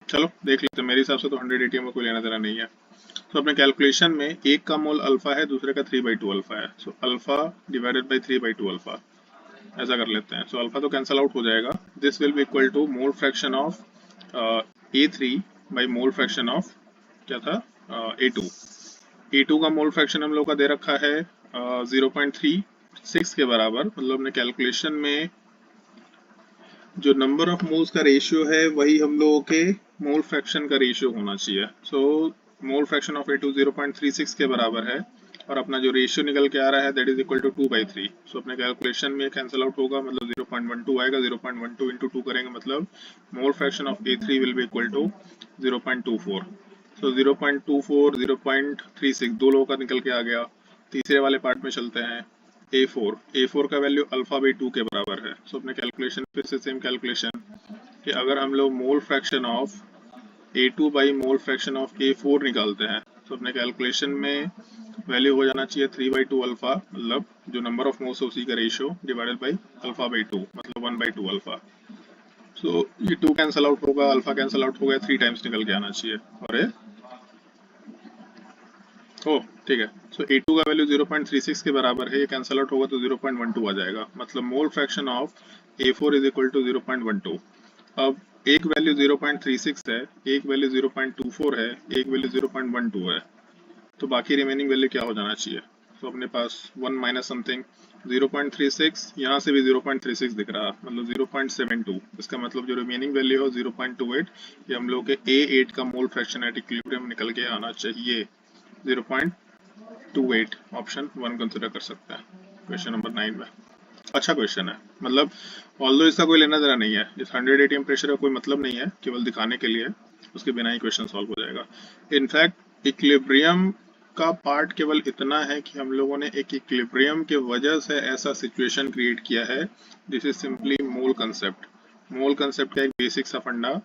Speaker 2: चलो देख लेते हैं, मेरे हिसाब से तो 100 एटीएम का कोई लेना देना नहीं है। तो अपने कैलकुलेशन में एक का मोल अल्फा है, दूसरे का 3/2 अल्फा है। So alpha divided by 3/2 alpha, ऐसा कर लेते हैं। सो अल्फा तो कैंसल आउट हो जाएगा। This will be equal to mole fraction of A3 by mole fraction of क्या था A2। A2 का मोल फ्रैक्शन हम लोग का दे रखा है 0.36 के बराबर, मतलब अपने कैलकुलेशन में जो नंबर ऑफ मोल्स का रेशियो है वही हम लोगों के मोल फ्रैक्शन का रेशियो होना चाहिए। सो मोल फ्रैक्शन ऑफ A2 0.36 के बराबर है, और अपना जो रेशियो निकल के आ रहा है दैट इज इक्वल टू 2/3। सो अपने कैलकुलेशन में कैंसिल आउट होगा, मतलब 0.12 आएगा। 0.12 इंटू 2 करेंगे, मतलब mole fraction of A3 will be equal to 0.24। So 0.24 0.36 दो लोगों का निकल के आ गया। तीसरे वाले पार्ट में चलते हैं। A4 का वैल्यू अल्फा बाई 2 के बराबर है। सो अपने कैलकुलेशन फिर से सेम कैलकुलेशन कि अगर हम लोग मोल fraction of A2 by mole fraction of A4 निकालते हैं तो अपने कैलकुलेशन में वैल्यू हो जाना चाहिए 3/2 अल्फा, मतलब जो नंबर ऑफ मोल्स है उसी का ratio, divided by alpha by 2, मतलब 1/2 अल्फा। सो ये 2 कैंसल आउट होगा, अल्फा कैंसल आउट हो गया, 3 टाइम्स निकल के आना चाहिए। और ये ठीक है। सो A2 का वैल्यू 0.36 के बराबर है, ये कैंसल आउट होगा तो 0.12 आ जाएगा, मतलब mole fraction of A4 is equal to 0.12। अब एक वैल्यू 0.36 है, एक वैल्यू 0.24 है, एक वैल्यू 0.12 है, तो बाकी रिमेनिंग वैल्यू क्या हो जाना चाहिए? तो अपने पास 1 माइनस समथिंग 0.36, यहाँ से भी 0.36 दिख रहा, मतलब 0.72। इसका मतलब जो रिमेनिंग वैल्यू है 0.28, ये हम लोग के A8 का मोल फ्रैक्शन एट इक्विलिब्रियम निकल के आना चाहिए 0.28। ऑप्शन 1 कंसिडर कर सकते हैं क्वेश्चन नंबर 9 में। अच्छा क्वेश्चन है, मतलब ऑल्दो इसका कोई लेना देना नहीं है, इस 100 एटीएम प्रेशर का कोई मतलब नहीं है, केवल दिखाने के लिए, उसके बिना ही क्वेश्चन सॉल्व हो जाएगा। इनफैक्ट इक्विलिब्रियम का पार्ट केवल इतना है कि हम लोगों ने एक इक्विलिब्रियम के वजह से ऐसा सिचुएशन क्रिएट किया है, this is simply mole concept. Mole concept का एक बेसिक सा फंडा,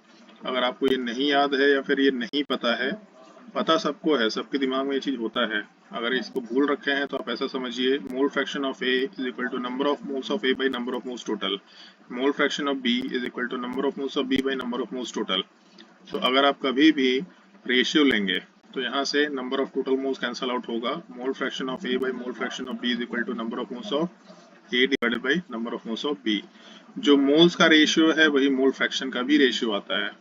Speaker 2: अगर आपको ये नहीं याद है या फिर ये नहीं पता है, पता सबको है, सबके दिमाग में ये चीज होता है, अगर इसको भूल रखे हैं तो आप ऐसा समझिए, mole fraction of A is equal to number of moles of A by number of moles total, mole fraction of B is equal to number of moles of B by number of moles total. तो अगर आप कभी भी ratio लेंगे तो यहाँ से number of total moles cancel out होगा, mole fraction of A by mole fraction of B is equal to number of moles of A divided by number of moles of B। जो moles का ratio है वही मोल fraction का भी ratio आता है,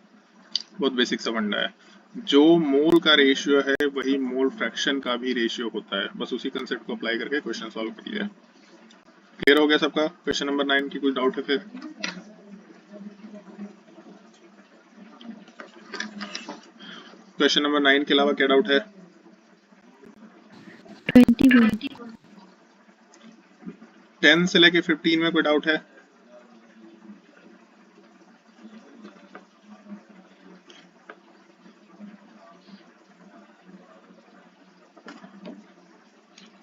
Speaker 2: बहुत बेसिक सा फंडा है। जो मोल का रेशियो है वही मोल फ्रैक्शन का भी रेशियो होता है, बस उसी कंसेप्ट को अप्लाई करके क्वेश्चन सॉल्व कर लिया। क्लियर हो गया सबका? क्वेश्चन नंबर 9 की कुछ डाउट है फिर? क्वेश्चन नंबर 9 के अलावा क्या डाउट है?
Speaker 3: 21।
Speaker 2: 10 से लेके 15 में कोई डाउट है?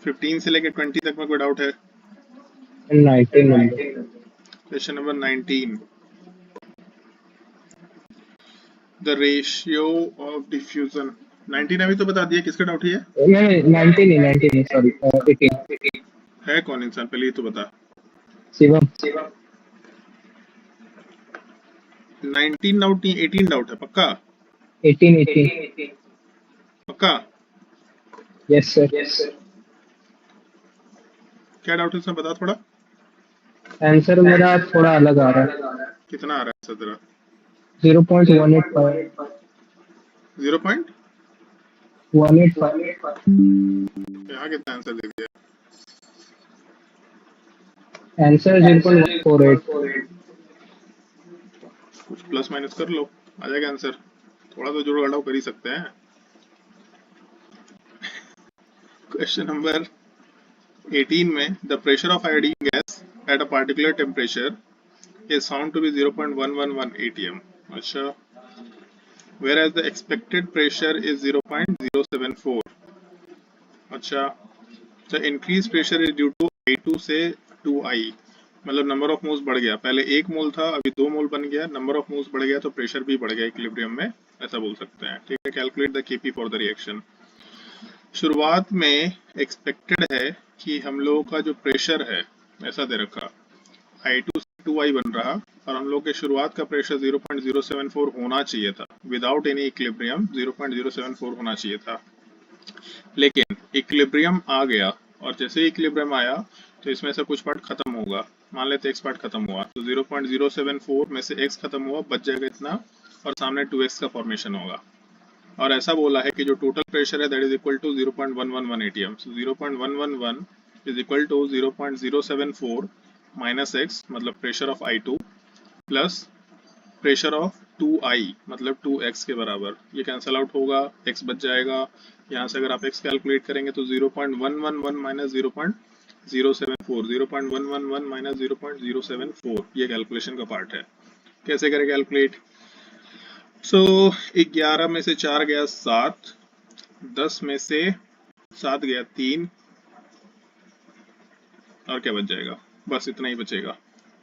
Speaker 2: फिफ्टीन से लेके 20 तक में कोई डाउट है?
Speaker 4: 19 number.
Speaker 2: Question number 19, the ratio of diffusion. 19 अभी तो बता दिया, किसका डाउट है?
Speaker 4: नहीं 19 सॉरी 18
Speaker 2: है कौन इंसान, पहले ये तो बता।
Speaker 4: शिवम
Speaker 2: 19 डाउट नहीं, 18 डाउट है, पक्का?
Speaker 4: 18
Speaker 2: पक्का?
Speaker 4: Yes sir.
Speaker 2: क्या डाउट है इसमें, बता थोड़ा।
Speaker 4: आंसर मेरा थोड़ा अलग आ रहा है।
Speaker 2: कितना आ रहा है सदरा?
Speaker 4: 0.185
Speaker 2: 0.185।
Speaker 4: 185
Speaker 2: यहाँ कितना आंसर दे दिया?
Speaker 4: आंसर 0.148।
Speaker 2: कुछ प्लस माइनस कर लो, आ जाएगा आंसर, थोड़ा तो जोड़ घटाव कर ही सकते हैं। क्वेश्चन नंबर 18 में the pressure of iodine gas at a particular temperature is found to be 0.111 atm. अच्छा, whereas the expected pressure is 0.074. अच्छा, the increased pressure is due to I2 से 2I, मतलब नंबर ऑफ मोल्स बढ़ गया, पहले 1 मोल था अभी 2 मोल बन गया, नंबर ऑफ मोल्स बढ़ गया तो प्रेशर भी बढ़ गया इक्विलिब्रियम में, ऐसा बोल सकते हैं। ठीक है, calculate the KP for the reaction. शुरुआत में एक्सपेक्टेड है कि हम लोगों का जो प्रेशर है ऐसा दे रखा, I2 से 2I बन रहा और हम लोग के शुरुआत का प्रेशर 0.074 होना चाहिए था, विदाउट एनी इक्विलिब्रियम 0.074 होना चाहिए था, लेकिन इक्विलिब्रियम आ गया और जैसे ही इक्विलिब्रियम आया तो इसमें से कुछ पार्ट खत्म होगा, मान लेते x पार्ट खत्म हुआ तो 0.074 में से x खत्म हुआ, बच जाएगा इतना और सामने 2x का फॉर्मेशन होगा। और ऐसा बोला है कि जो टोटल प्रेशर है that is equal to 0.111 atm, so 0.111 is equal to 0.074 minus x मतलब pressure of I2 plus pressure of 2I मतलब 2x के बराबर, ये कैंसल आउट होगा, x बच जाएगा। यहाँ से अगर आप x कैलकुलेट करेंगे तो 0.111 माइनस 0.074, 0.111 माइनस 0.074, ये कैलकुलेशन का पार्ट है। कैसे करें कैलकुलेट? सो 11 में से 4 गया 7, 10 में से 7 गया 3 और क्या बच जाएगा, बस इतना ही बचेगा।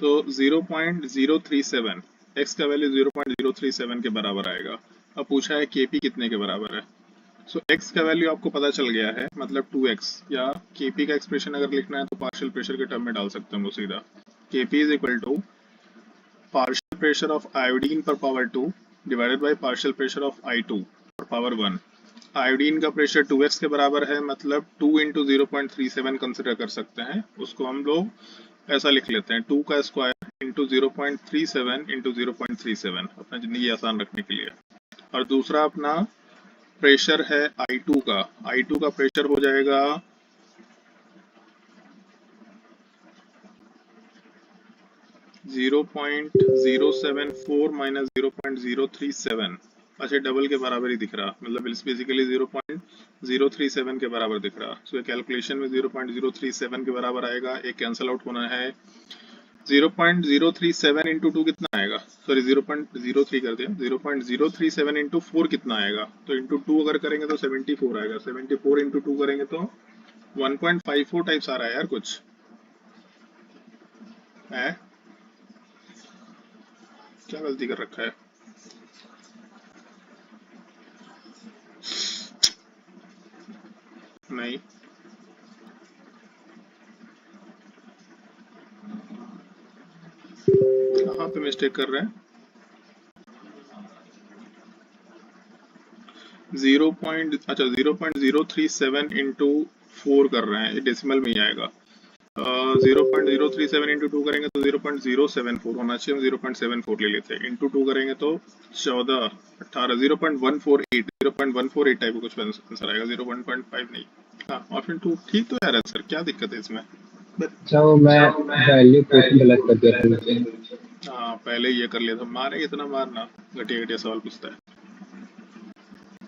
Speaker 2: तो 0.037, x का वैल्यू 0.037 के बराबर आएगा। अब पूछा है kp कितने के बराबर है, सो x का वैल्यू आपको पता चल गया है, मतलब 2x, या kp का एक्सप्रेशन अगर लिखना है तो पार्शियल प्रेशर के टर्म में डाल सकते हैं वो सीधा, kp is equal to partial pressure of iodine पर power 2 divided by partial pressure of I2 पर पावर 1। आयोडीन का प्रेशर 2x के बराबर है, मतलब 2 इंटू 0.37 कंसिडर कर सकते हैं, उसको हम लोग ऐसा लिख लेते हैं 2 का स्क्वायर इंटू 0.37 इंटू 0.37, अपना जिंदगी आसान रखने के लिए। और दूसरा अपना प्रेशर है I2 का, I2 का प्रेशर हो जाएगा 0.074 माइनस 0.037, अच्छा डबल के बराबर ही दिख रहा, मतलब बेसिकली 0.037 के बराबर दिख रहा। सो कैलकुलेशन में 0.037 के बराबर आएगा, एक कैंसल आउट होना है। 0.037 इंटू 2 कितना आएगा, सॉरी 0.03 कर दिया, 0.037 इंटू 4 कितना आएगा, तो इंटू 2 अगर करेंगे तो 74 आएगा, 74 इंटू 2 करेंगे तो 1.54 टाइप्स आ रहा है यार, कुछ है क्या गलती कर रखा है? नहीं, कहाँ पे मिस्टेक कर रहे हैं? 0.037 इंटू 4 कर रहे हैं, ये डेसिमल में ही आएगा। 0.037 इंटू 2 करेंगे तो 0.074 होना चाहिए, हम 0.74 ले लेते हैं, इंटू 2 करेंगे तो 14, 18, 0.148, 0.148 टाइप का कुछ आंसर आएगा, 0.5 नहीं। हाँ, ऑप्शन 2 ठीक तो यार आंसर, क्या दिक्कत है इसमें?
Speaker 4: अच्छा वो मैं वैल्यू पोर्शन गलत कर दिया था मुझे।
Speaker 2: हाँ, पहले ये कर लिया था, मारे इतना मारना, घटिया घटिया सवाल पूछता है।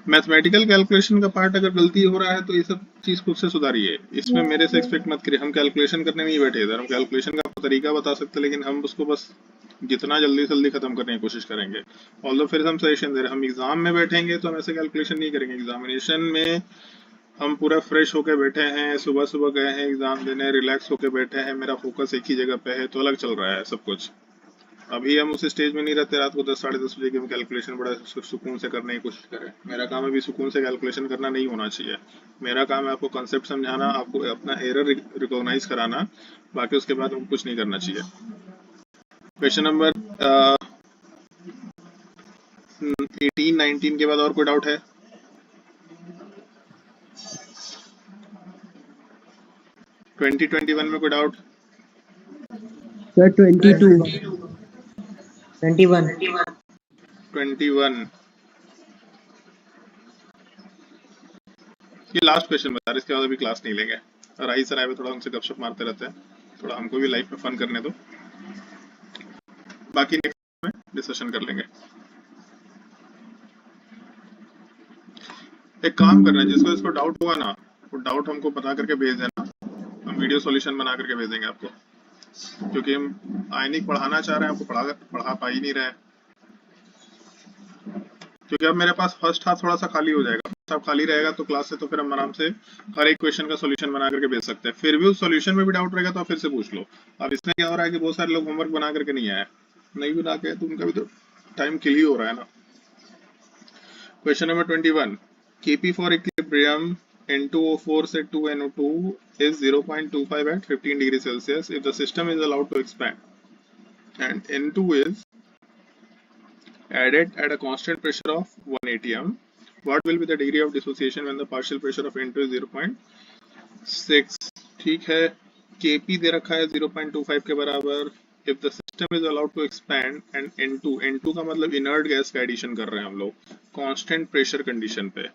Speaker 2: मैथमेटिकल कैलकुलेशन का पार्ट अगर गलती हो रहा है तो ये सब चीज खुद से सुधारिए, इसमें मेरे से एक्सपेक्ट मत करिए, हम कैलकुलेशन करने में ही बैठे इधर, हम कैलकुलेशन का आपको तरीका बता सकते हैं लेकिन हम उसको बस जितना जल्दी से जल्दी खत्म करने की कोशिश करेंगे। ऑल्दो फिर हम सजेशन दे रहे हैं, हम एग्जाम में बैठेंगे तो हम ऐसे कैलकुलेशन नहीं करेंगे, एग्जामिनेशन में हम पूरा फ्रेश होके बैठे हैं, सुबह सुबह गए हैं एग्जाम देने, रिलैक्स होके बैठे हैं, मेरा फोकस एक ही जगह पे है तो अलग चल रहा है सब कुछ। अभी हम उस स्टेज में नहीं रहते, रात को 10 साढ़े 10 बजे की हम कैलकुलेशन बड़ा सुकून से करने की कोशिश करें। मेरा काम अभी सुकून से कैलकुलेशन करना नहीं होना चाहिए, मेरा काम है आपको कंसेप्ट समझाना, आपको अपना एरर रिकॉग्नाइज कराना, बाकी उसके बाद हमको कुछ नहीं करना चाहिए। क्वेश्चन नंबर 18, 19 के बाद और कोई डाउट है? ट्वेंटी 21 में कोई डाउट?
Speaker 1: सर 21
Speaker 2: ये लास्ट क्वेश्चन बता रहे, इसके बाद अभी क्लास नहीं लेंगे। राही सराय में थोड़ा उनसे गपशप मारते रहते हैं, थोड़ा हमको भी लाइफ में फन करने दो, बाकी नेक्स्ट में डिस्कशन कर लेंगे। एक काम करना है, जिसको इसको डाउट हुआ ना, वो डाउट हमको पता करके भेज देना, हम वीडियो सॉल्यूशन बना करके भेजेंगे आपको, क्योंकि हम आयनिक पढ़ाना चाह रहे हैं, आपको पढ़ा पा ही नहीं रहे हैं, क्योंकि अब मेरे पास फर्स्ट हाफ थोड़ा सा खाली हो जाएगा। फर्स्ट हाफ खाली रहेगा तो क्लास से तो फिर हम आराम से हर एक क्वेश्चन का सॉल्यूशन बना करके भेज सकते हैं। फिर भी उस सॉल्यूशन में भी डाउट रहेगा तो आप फिर से पूछ लो। अब इसमें क्या हो रहा है कि बहुत सारे लोग होमवर्क बना करके नहीं आए, नहीं बना के तो उनका भी तो टाइम किल ही हो रहा है ना। Question number 21, Kp for equilibrium N2O4 से 2NO2 is 0.25 at 15 degree Celsius if the system is allowed to expand and N2 is added at a constant pressure of 1 atm. What will be the degree of dissociation when the partial pressure of N2 is 0.6? ठीक है, Kp दे रखा है 0.25 के बराबर। If the system is allowed to expand and N2 का मतलब inert gas का addition कर रहे हैं हम लोग कांस्टेंट प्रेशर कंडीशन पे।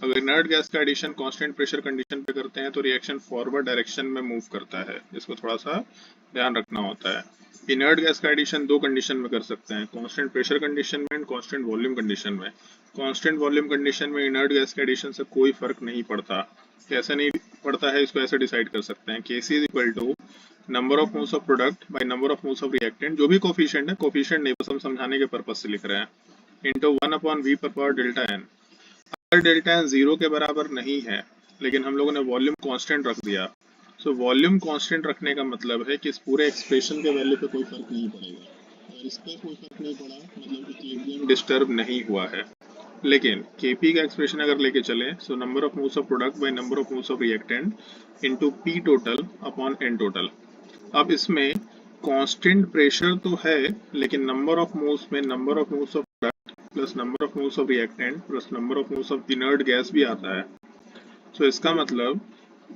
Speaker 2: अगर इनर्ट गैस का एडिशन कांस्टेंट प्रेशर कंडीशन पे करते हैं तो रिएक्शन फॉरवर्ड डायरेक्शन में मूव करता है, इसको थोड़ा सा ध्यान रखना होता है। इनर्ट गैस का एडिशन दो कंडीशन में कर सकते हैं, कांस्टेंट प्रेशर कंडीशन में एंड कांस्टेंट वॉल्यूम कंडीशन में। कांस्टेंट वॉल्यूम कंडीशन में इनर्ट गैस के एडिशन से कोई फर्क नहीं पड़ता। कैसे नहीं पड़ता है, इसको ऐसे डिसाइड कर सकते हैं, Kc is equal to number of moles of product by number of moles of reactant, जो भी कोफिशिएंट है, कोफिशिएंट नहीं बस हम समझाने के पर्पज से लिख रहे हैं, इनटू 1/v पर पावर डेल्टा n। अगर डेल्टा n 0 के बराबर नहीं है लेकिन हम लोगों ने वॉल्यूम कांस्टेंट रख दिया, सो वॉल्यूम कांस्टेंट रखने का मतलब है कि इस पूरे एक्सप्रेशन के वैल्यू पे कोई फर्क नहीं पड़ेगा। अगर इस पे कोई फर्क नहीं पड़ा मतलब इक्विलिब्रियम डिस्टर्ब नहीं हुआ है। लेकिन Kp का एक्सप्रेशन अगर लेके चले, सो number of moles of product by number of moles of reactant into P total upon N total. अब इसमें कांस्टेंट प्रेशर तो है लेकिन नंबर ऑफ मोल्स में number of moles of product plus number of moles of reactant plus number of moles of inert gas भी आता है। सो इसका मतलब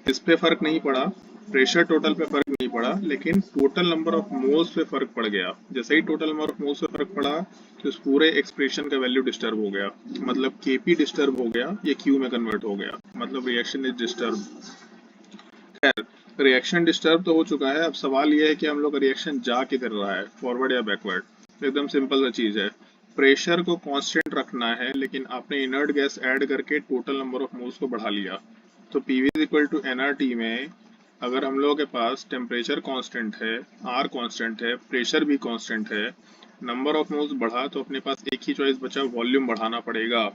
Speaker 2: इस पे फर्क नहीं पड़ा, प्रेशर टोटल पे फर्क नहीं पड़ा, लेकिन टोटल नंबर ऑफ मोल्स पे फर्क पड़ गया। जैसे ही टोटल नंबर ऑफ मोल्स पे फर्क पड़ा तो इस पूरे एक्सप्रेशन का वैल्यू डिस्टर्ब हो गया, मतलब Kp डिस्टर्ब हो गया, ये Q में कन्वर्ट हो गया, मतलब रिएक्शन इज डिस्टर्ब। खैर, रिएक्शन डिस्टर्ब तो हो चुका है, अब सवाल ये है कि हम लोग का रिएक्शन जा किधर रहा है, फॉरवर्ड या बैकवर्ड। एकदम सिंपल सा चीज है, प्रेशर को कांस्टेंट रखना है लेकिन आपने इनर्ट गैस ऐड करके टोटल नंबर ऑफ मोल्स को बढ़ा लिया। तो PV is equal to nRT में अगर हम लोगों के पास टेम्परेचर कांस्टेंट है, R कांस्टेंट है, प्रेशर भी कांस्टेंट है, नंबर ऑफ मोल्स बढ़ा तो अपने पास एक ही चॉइस बचा, वॉल्यूम बढ़ाना पड़ेगा।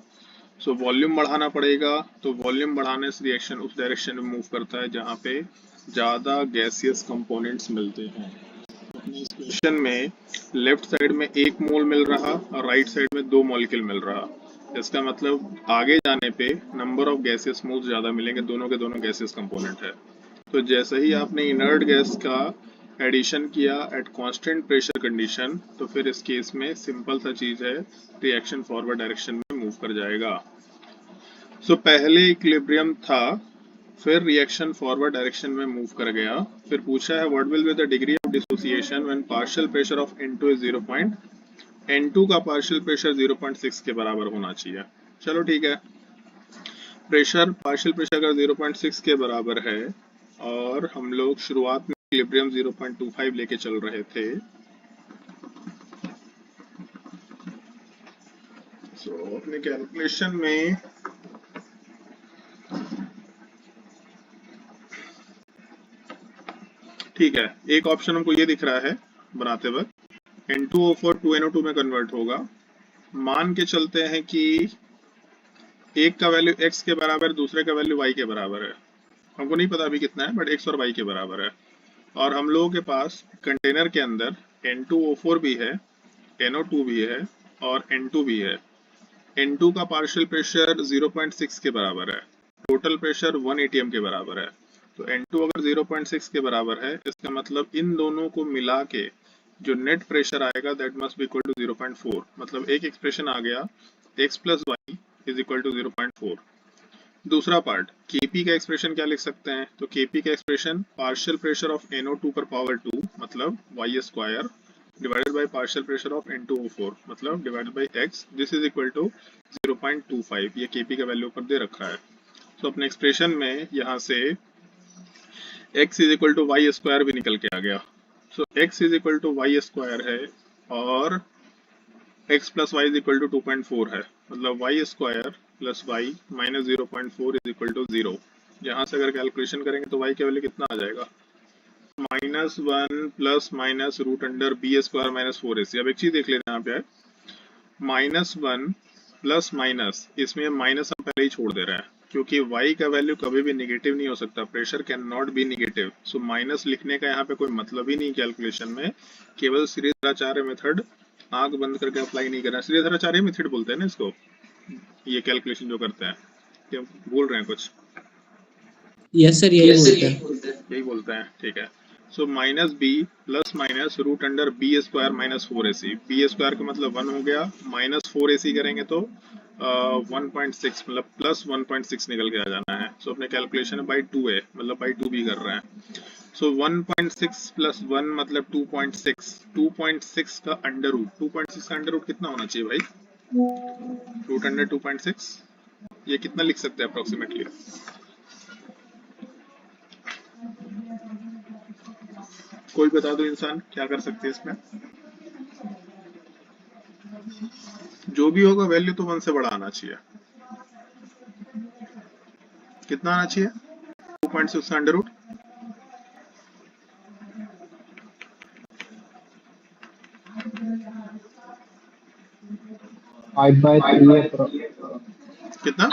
Speaker 2: सो वॉल्यूम बढ़ाना पड़ेगा, तो वॉल्यूम बढ़ाने से रिएक्शन उस डायरेक्शन में मूव करता है जहाँ पे ज़्यादा गैसियस कंपोनेंट्स मिलते हैं। अपने इस क्वेश्चन में लेफ्ट साइड में 1 मोल मिल रहा और राइट साइड में 2 मॉलिक्यूल मिल रहा। इसका मतलब आगे जाने पे नंबर ऑफ गैसियस मोल्स ज़्यादा मिलेंगे, दोनों के दोनों गैसियस कंपोनेंट है। तो जैसे ही आपने इनर्ट गैस का एडिशन किया एट कांस्टेंट प्रेशर कंडीशन, तो फिर इस केस में सिंपल सा चीज़ है, रिएक्शन फॉरवर्ड डायरेक्शन में मूव कर जाएगा। सो पहले इक्विलिब्रियम था, फिर रिएक्शन फॉरवर्ड डायरेक्शन में मूव कर गया। फिर पूछा है what will be the degree of dissociation when partial pressure of N2 is 0. N2 का पार्शियल प्रेशर 0.6 के बराबर होना चाहिए। चलो ठीक है, प्रेशर पार्शियल प्रेशर अगर 0.6 के बराबर है और हम लोग शुरुआत में इक्विलिब्रियम 0.25 लेके चल रहे थे, सो अपने कैलकुलेशन में ठीक है, एक ऑप्शन हमको ये दिख रहा है बनाते वक्त N2O4 2NO2 में कन्वर्ट होगा। मान के चलते हैं कि एक का वैल्यू x के बराबर, दूसरे का वैल्यू y के बराबर है। हमको नहीं पता अभी कितना है, बट x और y के बराबर है। और हम लोगों के पास कंटेनर के अंदर N2O4 भी है, NO2 भी है और N2 भी है। N2 का पार्शियल प्रेशर 0.6 के बराबर है, टोटल प्रेशर 1 atm के बराबर है। तो N2 अगर 0.6 के बराबर है, इसका मतलब इन दोनों को मिला के जो नेट प्रेशर आएगा that must be equal to 0.4। मतलब एक एक्सप्रेशन आ गया x plus y is equal to 0.4। दूसरा पार्ट Kp का एक्सप्रेशन क्या लिख सकते हैं, तो Kp का expression partial pressure of NO2 पर पावर 2 मतलब y square divided by partial pressure of N2O4 मतलब divided by x, this is equal to 0.25। ये Kp का वैल्यू पर दे रखा है। तो अपने एक्सप्रेशन में यहाँ से x is equal to y square भी निकल के आ गया। सो x is equal to y square है और x plus y is equal to 2.4 है, मतलब y square plus y minus 0.4 is equal to 0। यहाँ से अगर कैलकुलेशन करेंगे तो वाई का वैल्यू कितना आ जाएगा, -1 plus minus root under B square minus 4ac। अब एक चीज देख लेना यहाँ पे, -1 प्लस माइनस, इसमें माइनस हम पहले ही छोड़ दे रहे हैं क्योंकि y का वैल्यू कभी भी निगेटिव नहीं हो सकता, pressure can not be negative, so minus लिखने का यहाँ पे कोई मतलब ही नहीं कैलकुलेशन में। केवल श्रीधराचार्य मेथड आंख बंद करके अप्लाई नहीं करना। श्रीधराचार्य मेथड बोलते हैं ना इसको, ये कैलकुलेशन जो करते हैं, क्या बोल रहे हैं कुछ?
Speaker 1: यस सर, यही बोलते हैं।
Speaker 2: यही बोलते हैं, ठीक है। So minus B plus minus root under B square minus 4ac। B square का मतलब 1 हो गया, माइनस 4ac करेंगे तो 1.6 मतलब प्लस 1.6 निकल के आ जाना है। सो अपने कैलकुलेशन बाई 2 है, मतलब बाई 2 भी कर रहे हैं। सो 1.6 प्लस 1 मतलब 2.6, 2.6 का अंडर रूट, 2.6 का अंडर रूट कितना होना चाहिए भाई, रूट अंडर 2.6, ये कितना लिख सकते हैं अप्रोक्सीमेटली? कोई बता दो इंसान, क्या कर सकते हैं इसमें? जो भी होगा वैल्यू तो 1 से बड़ा आना चाहिए। कितना आना चाहिए? 2.6 का under root,
Speaker 4: five by three है।
Speaker 2: कितना?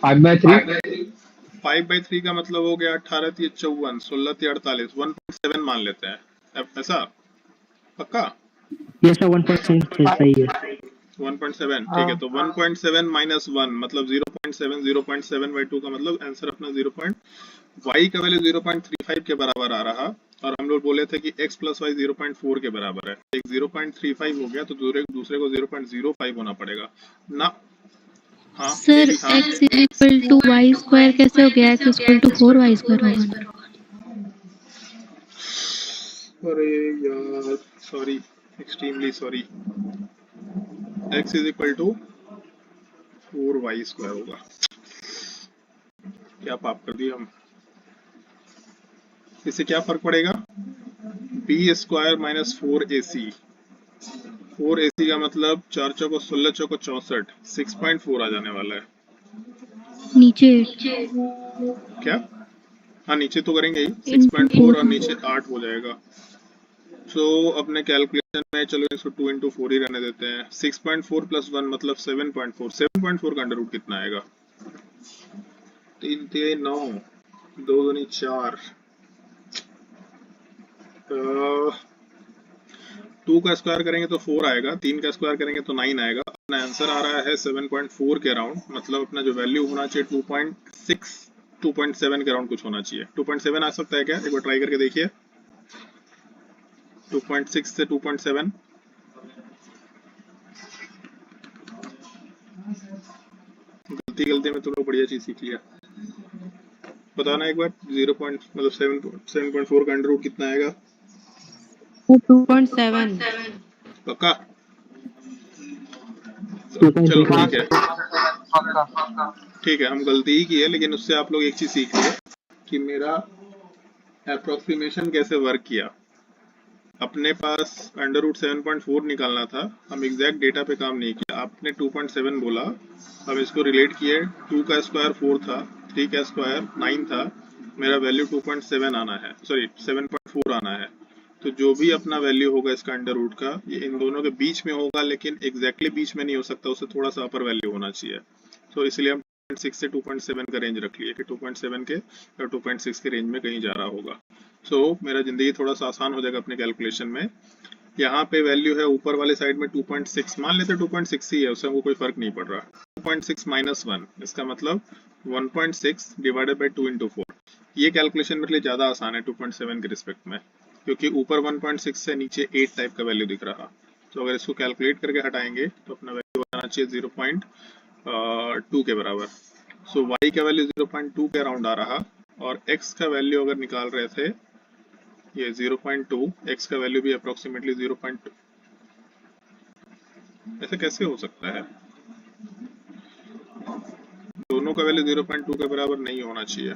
Speaker 4: 5/3।
Speaker 2: 5/3 का मतलब हो गया 18 3 54, 16 3 48, 1.7 मान लेते हैं। अब ऐसा पक्का?
Speaker 1: यस सर, 1.6 सही है।
Speaker 2: 1.7 ठीक है। तो 1.7 माइनस 1 मतलब 0.7, 0.7 बाई 2 का मतलब आंसर अपना 0. y का वैल्यू 0.35 के बराबर आ रहा, और हम लोग बोले थे कि x प्लस वाई 0.4 के बराबर है। एक 0.35 हो गया तो दूसरे को 0.05 होना पड़ेगा ना। हाँ
Speaker 3: सर
Speaker 2: बेबी हाँ।
Speaker 3: x is equal to y square कैसे हो गया, x is equal to 4y square होगा ना।
Speaker 2: अरे यार sorry, extremely sorry, x is equal to 4y square होगा। क्या पाप कर दिया हम। इससे क्या फर्क पड़ेगा, B square minus 4ac, 4ac का मतलब 4 चौको 16 चौको 64, 6.4 आ जाने वाला है।
Speaker 3: नीचे
Speaker 2: क्या? हाँ नीचे तो करेंगे ही,
Speaker 3: इंटू
Speaker 2: 6.4 और
Speaker 3: 4।
Speaker 2: नीचे 8 हो जाएगा। सो अपने कैलकुलेशन में चलो इसको 2 into 4 ही रहने देते हैं। 6.4 प्लस 1 मतलब 7.4, 7.4 का अंडर रूट कितना आएगा? 3 3 9, 2 दूनी 4, 2 का स्क्वायर करेंगे तो 4 आएगा, 3 का स्क्वायर करेंगे तो 9 आएगा। अपना आंसर आ रहा है 7.4 के अराउंड, मतलब अपना जो वैल्यू होना चाहिए 2.6 2.7 के अराउंड कुछ होना चाहिए। 2.7 आ सकता है क्या, एक बार ट्राई करके देखिए। 2.6 से 2.7, गलती में तुम लोग बढ़िया चीज सीख लिया। बताना एक बार 0. मतलब 7.4 का अंडर रूट कितना आएगा?
Speaker 5: 2.7।
Speaker 2: पक्का?
Speaker 1: 2.6
Speaker 2: चलो
Speaker 1: सर।
Speaker 2: ठीक है, ठीक है हम गलती ही की है, लेकिन उससे आप लोग एक चीज सीख लिए कि मेरा अप्रोक्सीमेशन कैसे वर्क किया। अपने पास अंडर रूट 7.4 निकालना था, हम एग्जैक्ट डेटा पे काम नहीं किया। आपने 2.7 बोला, हम इसको रिलेट किए, 2 का स्क्वायर 4 था, 3 का स्क्वायर 9 था, मेरा वैल्यू 2.7 आना है, सॉरी 7.4 आना है। तो जो भी अपना वैल्यू होगा इसका अंडर रूट का, ये इन दोनों के बीच में होगा, लेकिन एग्जैक्टली बीच में नहीं हो सकता, उससे थोड़ा सा अपर वैल्यू होना चाहिए। तो इसलिए हम 2.6 से 2.7 का रेंज रख लिए कि 2.7 के या 2.6 के रेंज में कहीं जा रहा होगा। सो मेरा जिंदगी थोड़ा सा आसान हो जाएगा अपने कैलकुलेशन में। यहाँ पे वैल्यू है ऊपर वाले साइड में 2.6, मान लेते 2.6 ही है, उससे हमको कोई फर्क नहीं पड़ रहा। 2.6 माइनस 1, इसका मतलब 1.6 डिवाइडेड बाई 2 into 4। ये कैलकुलेशन मेरे लिए ज्यादा आसान है 2.7 के रिस्पेक्ट में, क्योंकि ऊपर 1.6 से नीचे 8 टाइप का वैल्यू दिख रहा। तो अगर इसको कैलकुलेट करके हटाएंगे तो अपना वैल्यू आना चाहिए 0.2 के बराबर। सो y का वैल्यू 0.2 के अराउंड आ रहा, और x का वैल्यू अगर निकाल रहे थे ये 0.2, x का वैल्यू भी अप्रोक्सीमेटली 0.2। ऐसा कैसे हो सकता है, दोनों का वैल्यू 0.2 के बराबर नहीं होना चाहिए।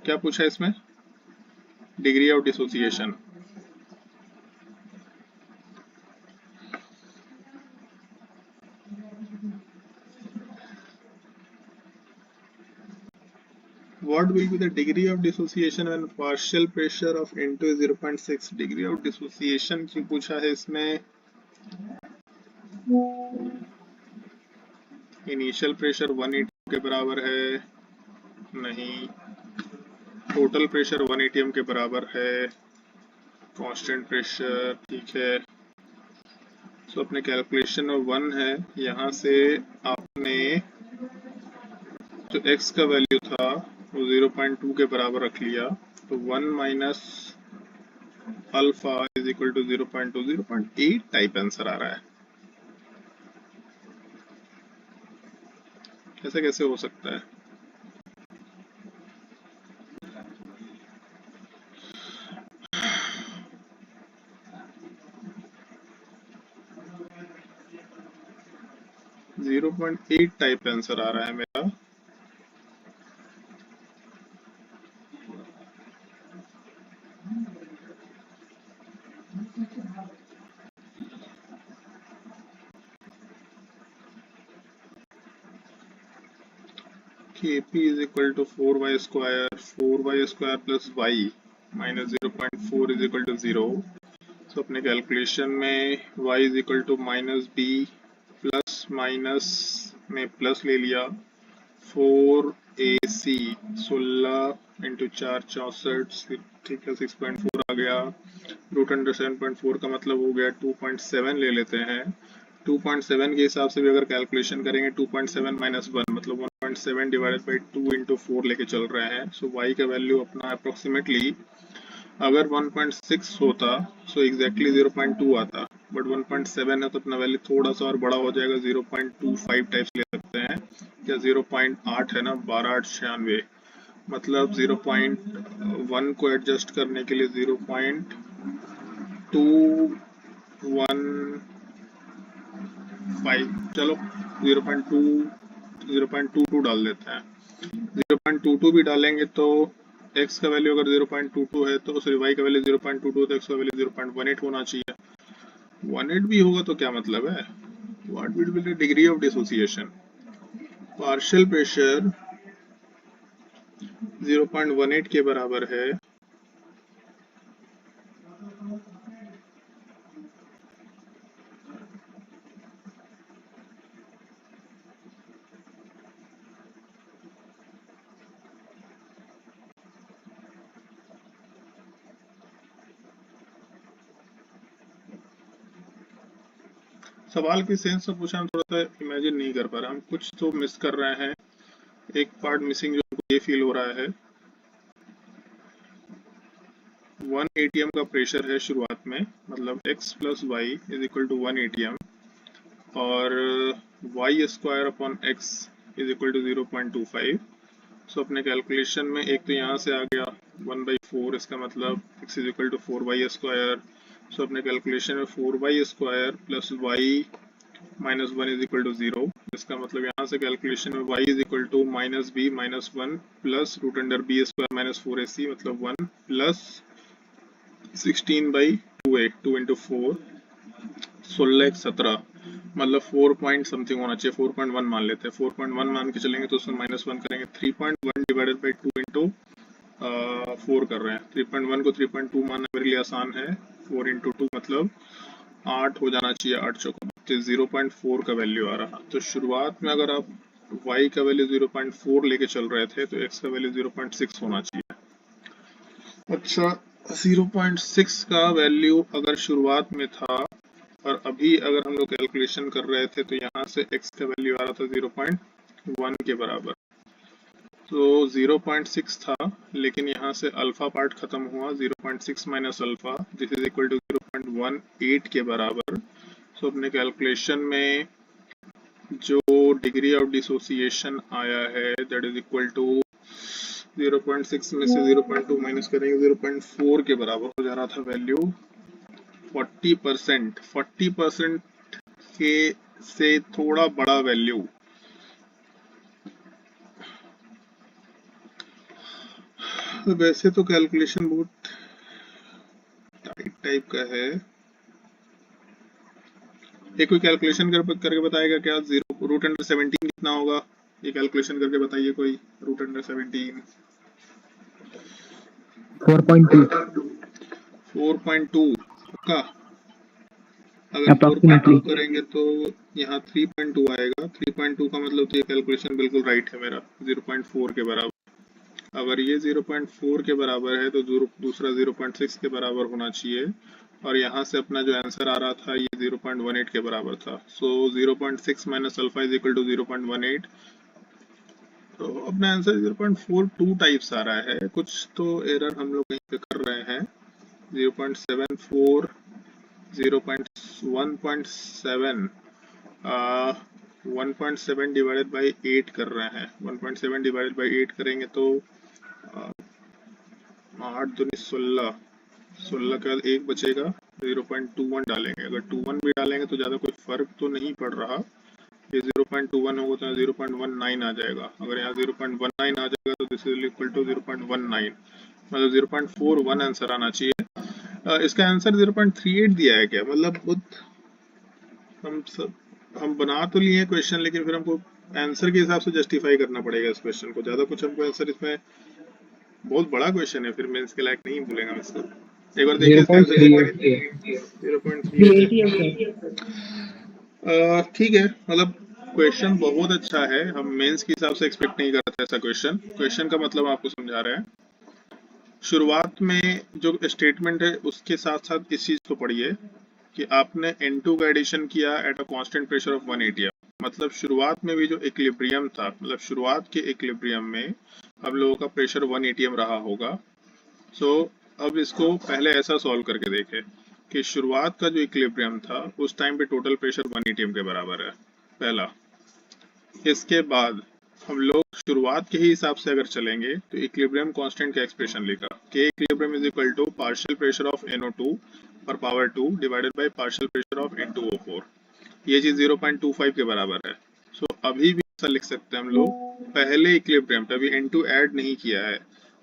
Speaker 2: क्या पूछा इसमें, degree of dissociation. What will be the degree of dissociation when partial pressure of N2 is 0.6? degree of dissociation की पूछा है इसमें। इनिशियल प्रेशर 1 atm के बराबर है, नहीं। टोटल प्रेशर 1 atm के बराबर है, कांस्टेंट प्रेशर, ठीक है। तो अपने कैलकुलेशन में 1 है, यहाँ से आपने जो x का वैल्यू था वो 0.2 के बराबर रख लिया, तो 1 minus alpha is equal to 0.2, 0.8 type answer आ रहा है। ऐसे कैसे हो सकता है? जीरो पॉइंट 8 टाइप आंसर आ रहा है मेरा। Kp is equal to 4y square, 4y square plus y minus 0.4 is equal to 0. तो अपने कैलकुलेशन में y is equal to minus b plus minus में प्लस ले लिया, 4ac 16 इंटू 4 64, ठीक है, 6.4 आ गया। रूट अंडर 7.4 का मतलब हो गया 2.7 ले लेते हैं। 2.7 के हिसाब से भी अगर कैलकुलेशन करेंगे 2.7 माइनस 1 मतलब 1.7 डिवाइडेड बाई 2 इंटू 4 लेके चल रहे हैं। सो y का वैल्यू अपना अप्रोक्सीमेटली अगर 1.6 होता सो एग्जैक्टली 0.2 आता, बट 1.7 है तो अपना वैल्यू थोड़ा सा और बड़ा हो जाएगा, 0.25 टाइप्स ले सकते हैं, या 0.8 है ना, 12/8 मतलब 0.1 को एडजस्ट करने के लिए 0.215, चलो 0.22 डाल देते हैं। 0.22 भी डालेंगे तो x का वैल्यू अगर 0.22 है तो सॉरी y का वैल्यू 0.22 तो x का वैल्यू 0.18 होना चाहिए। 18 भी होगा तो क्या मतलब है? What will be the degree of dissociation? Partial pressure 0.18 के बराबर है, सवाल की सेंस से पूछा, हम थोड़ा सा इमेजिन नहीं कर पा रहे, हम कुछ तो मिस कर रहे हैं, एक पार्ट मिसिंग जो हमको ये फील हो रहा है। 1 atm का प्रेशर है शुरुआत में, मतलब x plus y is equal to 1 atm और y square upon x is equal to 0.25। So अपने कैलकुलेशन में एक तो यहाँ से आ गया 1/4, इसका मतलब x is equal to 4y square. So अपने कैलकुलेशन में 4y square plus y minus 1 is equal to 0, इसका मतलब यहाँ से कैलकुलेशन में y is equal to minus b minus 1 plus root under b square minus 4ac मतलब 1 plus 16/2a, 2 into 4 16 17 मतलब 4 point something होना चाहिए, 4.1 मान लेते हैं। 4.1 मान के चलेंगे तो उसमें माइनस 1 करेंगे, 3.1 डिवाइडेड बाई 2 इंटू 4 कर रहे हैं। 3.1 को 3.2 मानना मेरे लिए आसान है, 4 इंटू 2 मतलब 8 हो जाना चाहिए, 8 चौको 0.4 का वैल्यू आ रहा। तो शुरुआत में अगर आप y का वैल्यू 0.4 लेके चल रहे थे तो x का वैल्यू 0.6 होना चाहिए। अच्छा, 0.6 का वैल्यू अगर शुरुआत में था और अभी अगर हम लोग कैलकुलेशन कर रहे थे तो यहाँ से x का वैल्यू आ रहा था 0.1 के बराबर, तो 0.6 था, लेकिन यहाँ से अल्फा पार्ट खत्म हुआ, 0.6 minus alpha this is equal to 0.18 के बराबर। सो अपने कैलकुलेशन में जो डिग्री ऑफ डिसोसिएशन आया है दैट इज इक्वल टू 0.6 में से 0.2 माइनस करेंगे 0.4 के बराबर हो जा रहा था वैल्यू। 40%, 40% के से थोड़ा बड़ा वैल्यू। वैसे तो कैलकुलेशन बहुत टाइट टाइप का है, ये कोई कैलकुलेशन करके बताएगा क्या? 0 रूट अंडर 17 कितना होगा? ये कैलकुलेशन करके बताइए कोई, रूट अंडर 17
Speaker 4: 4.2
Speaker 2: 4.2 का अगर 4.2
Speaker 4: अप्रोक्सीमेटली।
Speaker 2: करेंगे तो यहाँ 3.2 आएगा। 3.2 का मतलब तो ये कैलकुलेशन बिल्कुल राइट है मेरा, 0.4 के बराबर। अगर ये 0.4 के बराबर है तो दूसरा 0.6 के बराबर होना चाहिए, और यहाँ से अपना जो आंसर आ रहा था ये 0.18 के बराबर था। So 0.6 minus alpha is equal to 0.18। तो अपना आंसर 0.42 टाइप्स आ रहा है। कुछ तो एरर हम लोग कहीं पे कर रहे हैं। 0.74 1.7 1.7 डिवाइडेड बाई 8 कर रहे हैं। 1.7 डिवाइडेड बाई 8 करेंगे तो 8 दूनी 16, 16 के बाद 1 बचेगा, 0.21 डालेंगे। अगर 21 भी डालेंगे तो ज़्यादा कोई फर्क तो नहीं पड़ रहा। ये 0.21 होगा तो 0.19 आ जाएगा। अगर यहाँ 0.19 आ जाएगा तो दिस इज इक्वल टू 0.19, मतलब 0.41 आंसर आना चाहिए। इसका आंसर 0.38 दिया है क्या? मतलब हम बना तो लिए क्वेश्चन, लेकिन फिर हमको आंसर के हिसाब से जस्टिफाई करना पड़ेगा इस क्वेश्चन को। ज्यादा कुछ हमको आंसर इसमें, बहुत बड़ा क्वेश्चन है, फिर मैं इसके लायक नहीं बोलेगा इसको। एक बार देखिए इसका आंसर 0.38। ठीक है, मतलब क्वेश्चन बहुत अच्छा है। हम मेंस के हिसाब से एक्सपेक्ट नहीं करते ऐसा क्वेश्चन। क्वेश्चन का मतलब आपको समझा रहे हैं। शुरुआत में जो स्टेटमेंट है उसके साथ साथ इस चीज को पढ़िए कि आपने N2 का एडिशन किया at a constant pressure of 1 atm। मतलब शुरुआत में भी जो इक्विलिब्रियम था, मतलब शुरुआत के इक्विलिब्रियम में हम लोगों का प्रेशर 1 atm रहा होगा। सो अब इसको पहले ऐसा सॉल्व करके देखें कि शुरुआत का जो इक्विलिब्रियम था उस टाइम पे टोटल प्रेशर 1 atm के बराबर है, पहला। इसके बाद हम लोग शुरुआत के ही हिसाब से अगर चलेंगे तो इक्विलिब्रियम कांस्टेंट का एक्सप्रेशन लिखा कि equilibrium is equal to partial pressure of NO2 पर power 2 divided by partial pressure of N2O4। ये चीज 0.25 के बराबर है। सो अभी भी ऐसा लिख सकते हैं हम लोग, पहले इक्विलिब्रियम पे अभी N2 ऐड नहीं किया है,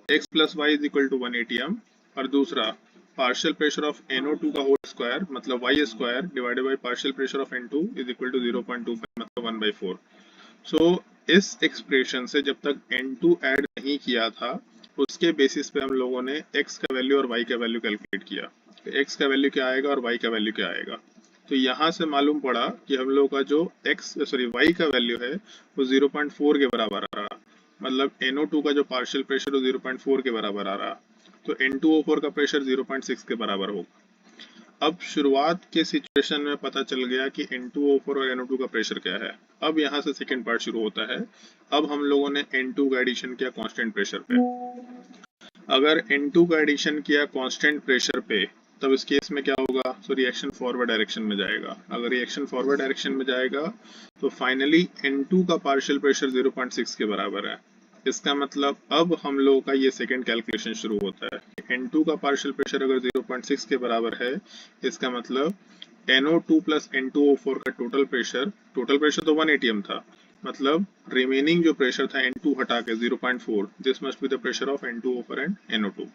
Speaker 2: x plus y is equal to 1 atm, और दूसरा पार्शियल प्रेशर ऑफ NO2 का होल स्क्वायर मतलब y square divided by partial pressure of N2 is equal to 0.25 मतलब 1/4। सो इस एक्सप्रेशन से जब तक N2 ऐड नहीं किया था उसके बेसिस पे हम लोगों ने x का वैल्यू और y का वैल्यू कैलकुलेट किया। तो x का वैल्यू क्या आएगा और y का वैल्यू क्या आएगा। तो यहाँ से मालूम पड़ा कि हम लोगों का जो y का वैल्यू है वो 0.4 के बराबर आ रहा, मतलब NO2 का जो पार्शियल प्रेशर वो 0.4 के बराबर आ रहा, तो N2O4 का प्रेशर 0.6 के बराबर होगा। अब शुरुआत के सिचुएशन में पता चल गया कि N2O4 और NO2 का प्रेशर क्या है। अब यहाँ से सेकंड पार्ट शुरू होता है। अब हम लोगों ने N2 का एडिशन किया कांस्टेंट प्रेशर पे। अगर N2 का एडिशन किया कांस्टेंट प्रेशर पे, तब इस केस में क्या होगा? सो रिएक्शन फॉरवर्ड डायरेक्शन में जाएगा। अगर रिएक्शन फॉरवर्ड डायरेक्शन में जाएगा तो फाइनली N2 का पार्शियल प्रेशर 0.6 के बराबर है। इसका मतलब अब हम लोगों का ये सेकंड कैलकुलेशन शुरू होता है। N2 का पार्शियल प्रेशर अगर 0.6 के बराबर है, इसका मतलब NO2 प्लस N2O4 का टोटल प्रेशर तो 1 atm था, मतलब रिमेनिंग जो प्रेशर था N2 हटा के 0.4, this must be the pressure of N2O4 and NO2।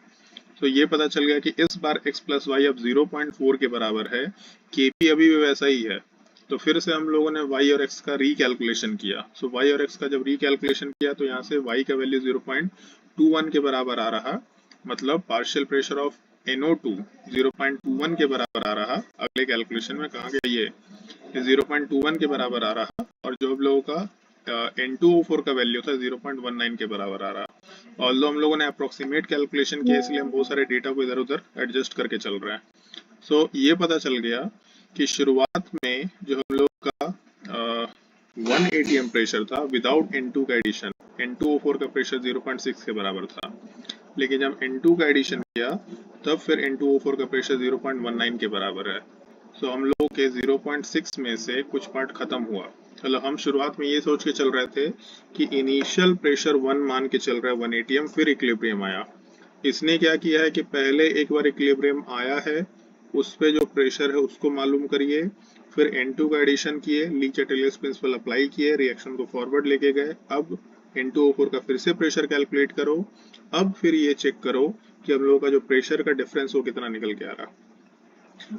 Speaker 2: तो ये पता चल गया कि इस बार x प्लस वाई अब 0.4 के बराबर है, Kp अभी भी वैसा ही है। तो फिर से हम लोगों ने y और x का रिकैलकुलेशन किया। सो y और x का जब रिकैलकुलेशन किया तो यहाँ से y का वैल्यू 0.21 के बराबर आ रहा, मतलब पार्शियल प्रेशर ऑफ NO2 0.21 के बराबर आ रहा। अगले कैलकुलेशन में कहा गया ये 0.21 के बराबर आ रहा, और जो हम लोगों का N2O4 का वैल्यू था 0.19 के बराबर आ रहा। ऑल्दो हम लोगों ने अप्रोक्सीमेट कैलकुलेशन किया इसलिए हम बहुत सारे डेटा को इधर उधर एडजस्ट करके चल रहे हैं। सो ये पता चल गया कि शुरुआत में जो हम लोग का 1 atm प्रेशर था विदाउट N2 का एडिशन, N2O4 का प्रेशर 0.6 के बराबर था, लेकिन जब N2 का एडिशन किया तब फिर N2O4 का प्रेशर 0.19 के बराबर है। सो हम लोग के 0.6 में से कुछ पार्ट खत्म हुआ। मतलब हम शुरुआत में ये सोच के चल रहे थे कि इनिशियल प्रेशर 1 मान के चल रहा है 1 atm, फिर इक्विलिब्रियम आया। इसने क्या किया है कि पहले एक बार इक्विलिब्रियम आया है, उस पे जो प्रेशर है उसको मालूम करिए, फिर N2 का एडिशन किए, ली-चार्टेलियस प्रिंसिपल अप्लाई किए, रिएक्शन को फॉरवर्ड लेके गए। अब N2O4 का फिर से प्रेशर कैलकुलेट करो, अब फिर ये चेक करो कि हम लोगों का जो प्रेशर का डिफरेंस वो कितना निकल के आ रहा।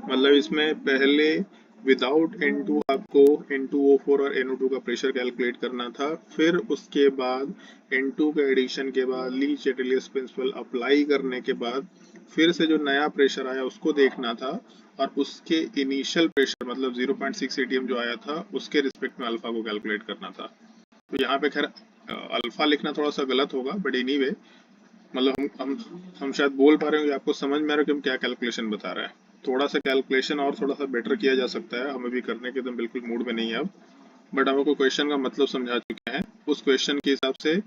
Speaker 2: मतलब इसमें पहले विदाउट N2 आपको N2O4 और NO2 का प्रेशर कैलकुलेट करना था, फिर उसके बाद N2 के एडिशन के बाद ली-चैटलियस प्रिंसिपल अप्लाई करने के बाद फिर से जो नया प्रेशर आया उसको देखना था, और उसके इनिशियल प्रेशर मतलब 0.6 atm जो आया था उसके रिस्पेक्ट में अल्फा को कैलकुलेट करना था। तो यहाँ पे खैर अल्फा लिखना थोड़ा सा गलत होगा, बट एनीवे मतलब हम शायद बोल पा रहे हो कि आपको समझ में आ रहा है कि हम क्या कैलकुलेशन बता रहे हैं। थोड़ा सा कैलकुलेशन और थोड़ा सा बेटर किया जा सकता है, हमें भी करने के तो बिल्कुल मूड में नहीं है अब, बट हम आपको क्वेश्चन का मतलब समझा चुके हैं। उस क्वेश्चन के हिसाब से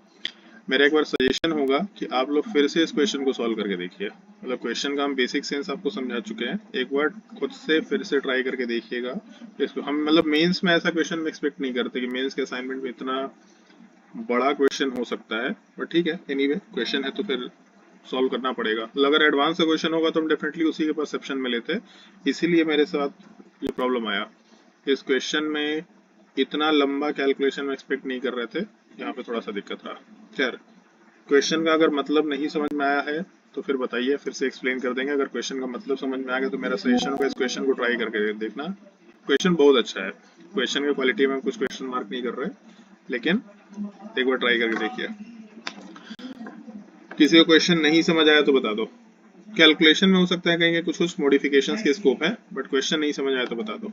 Speaker 2: मेरा एक बार सजेशन होगा कि आप लोग फिर से इस क्वेश्चन को सॉल्व करके देखिए। मतलब क्वेश्चन का हम बेसिक सेंस आपको समझा चुके हैं, एक बार खुद से फिर से ट्राई करके देखिएगा इसको। हम मतलब मेंस में ऐसा क्वेश्चन में एक्सपेक्ट नहीं करते कि मेंस के असाइनमेंट में इतना बड़ा क्वेश्चन हो सकता है, बट ठीक है, एनीवे क्वेश्चन है तो फिर सॉल्व करना पड़ेगा। अगर एडवांस का क्वेश्चन होगा तो हम डेफिनेटली उसी के परसेप्शन में लेते, इसीलिए मेरे साथ ये प्रॉब्लम आया। इस क्वेश्चन में इतना लंबा कैलकुलेशन में एक्सपेक्ट नहीं कर रहे थे, यहाँ पे थोड़ा सा दिक्कत रहा। खैर, क्वेश्चन का अगर मतलब नहीं समझ में आया है तो फिर बताइए, फिर से एक्सप्लेन कर देंगे। अगर क्वेश्चन का मतलब समझ में आ गया तो मेरा सजेशन होगा इस क्वेश्चन को ट्राई करके देखना। क्वेश्चन बहुत अच्छा है, क्वेश्चन की क्वालिटी में हम कुछ क्वेश्चन मार्क नहीं कर रहे, लेकिन एक बार ट्राई करके देखिए। किसी को क्वेश्चन नहीं समझ आया तो बता दो। कैलकुलेशन में हो सकता है कहीं कुछ कुछ मॉडिफिकेशंस के स्कोप है, बट क्वेश्चन नहीं समझ आया तो बता दो।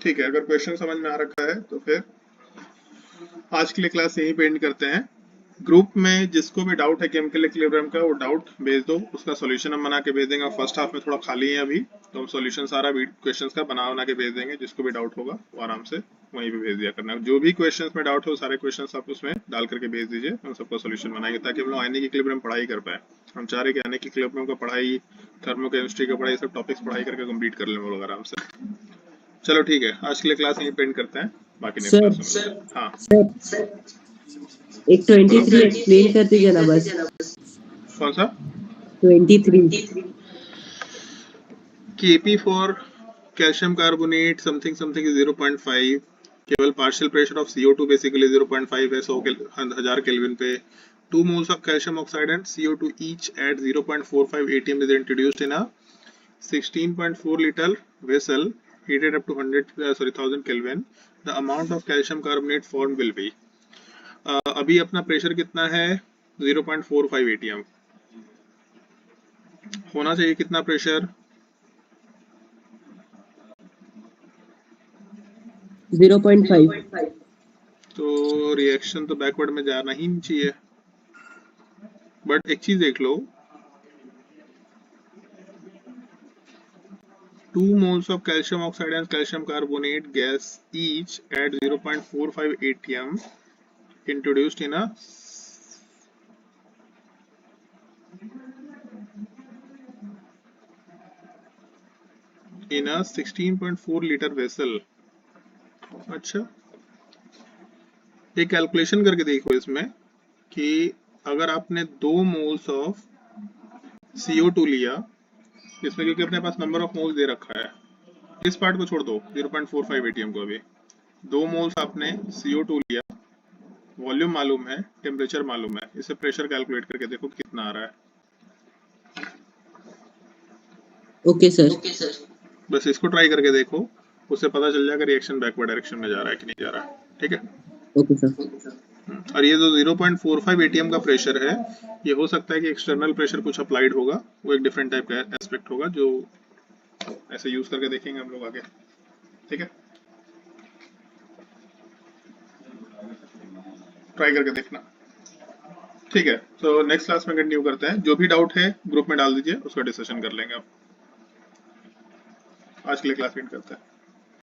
Speaker 2: ठीक है, अगर क्वेश्चन समझ में आ रखा है तो फिर आज के लिए क्लास यहीं पे एंड करते हैं। ग्रुप में जिसको भी डाउट है केमिकल इक्विलिब्रियम का, वो डाउट भेज दो, उसका सॉल्यूशन हम बना के भेज देंगे। फर्स्ट हाफ में थोड़ा खाली है अभी, तो हम सॉल्यूशन सारा क्वेश्चंस का बना के भेज देंगे। जिसको भी डाउट होगा वो आराम से वहीं पे भेज दिया करना। जो भी क्वेश्चंस में डाउट हो सारे क्वेश्चंस आप उसमें डाल करके भेज दीजिए, हम सबका सॉल्यूशन बनाएंगे ताकि हम लोग आयनिक इक्विलिब्रियम पढ़ाई कर पाए। हम चाह रहे कि आयनिक इक्विलिब्रियम का पढ़ाई, थर्मोकेमिस्ट्री का पढ़ाई, सब टॉपिक्स पढ़ाई करके कंप्लीट कर लें वो लोग आराम से। चलो ठीक है, आज के लिए क्लास यहीं पे एंड करते हैं, बाकी नेक्स्ट क्लास में। हाँ
Speaker 1: सर एक 23 एक्सप्लेन कर दीजिए ना बस।
Speaker 2: कौन सा?
Speaker 1: 23
Speaker 2: Kp for calcium carbonate something something 0.5, केवल partial pressure of CO2 basically 0.5 है 100,000 केल्विन पे। 2 moles of calcium oxide and CO2 each at 0.45 atm is introduced in a 16.4 liter vessel heated up to 1000 Kelvin. The amount of calcium carbonate formed will be। अभी अपना pressure कितना है? 0.45 atm। होना चाहिए कितना pressure?
Speaker 1: 0.5।
Speaker 2: तो reaction तो backward में जाना ही नहीं चाहिए, बट एक चीज देख लो, 2 moles of calcium oxide and calcium carbonate gas each at 0.45 atm introduced in a 16.4 liter vessel। अच्छा, एक कैलकुलेशन करके देखो इसमें कि अगर आपने 2 moles ऑफ CO2 लिया, इसमें क्योंकि अपने पास नंबर ऑफ मोल्स दे रखा है, इस पार्ट को छोड़ दो 0.45 atm को। अभी 2 मोल्स आपने CO2 लिया, वॉल्यूम मालूम है, टेम्परेचर मालूम है, इसे प्रेशर कैलकुलेट करके देखो कितना आ रहा है।
Speaker 1: Okay sir.
Speaker 2: बस इसको ट्राई करके देखो, उससे पता चल जाएगा रिएक्शन बैकवर्ड डायरेक्शन में जा रहा है कि नहीं जा रहा है। ठीक है,
Speaker 1: ओके सर।
Speaker 2: और ये जो 0.45 atm का प्रेशर है, ये हो सकता है कि एक्सटर्नल प्रेशर कुछ अप्लाइड होगा, वो एक डिफरेंट टाइप का एस्पेक्ट होगा जो ऐसे यूज करके देखेंगे हम लोग आगे। ठीक है, ट्राई करके देखना। ठीक है, तो नेक्स्ट क्लास में कंटिन्यू करते हैं। जो भी डाउट है ग्रुप में डाल दीजिए, उसका डिस्कशन कर लेंगे। अब आज के लिए क्लास एंड करते हैं।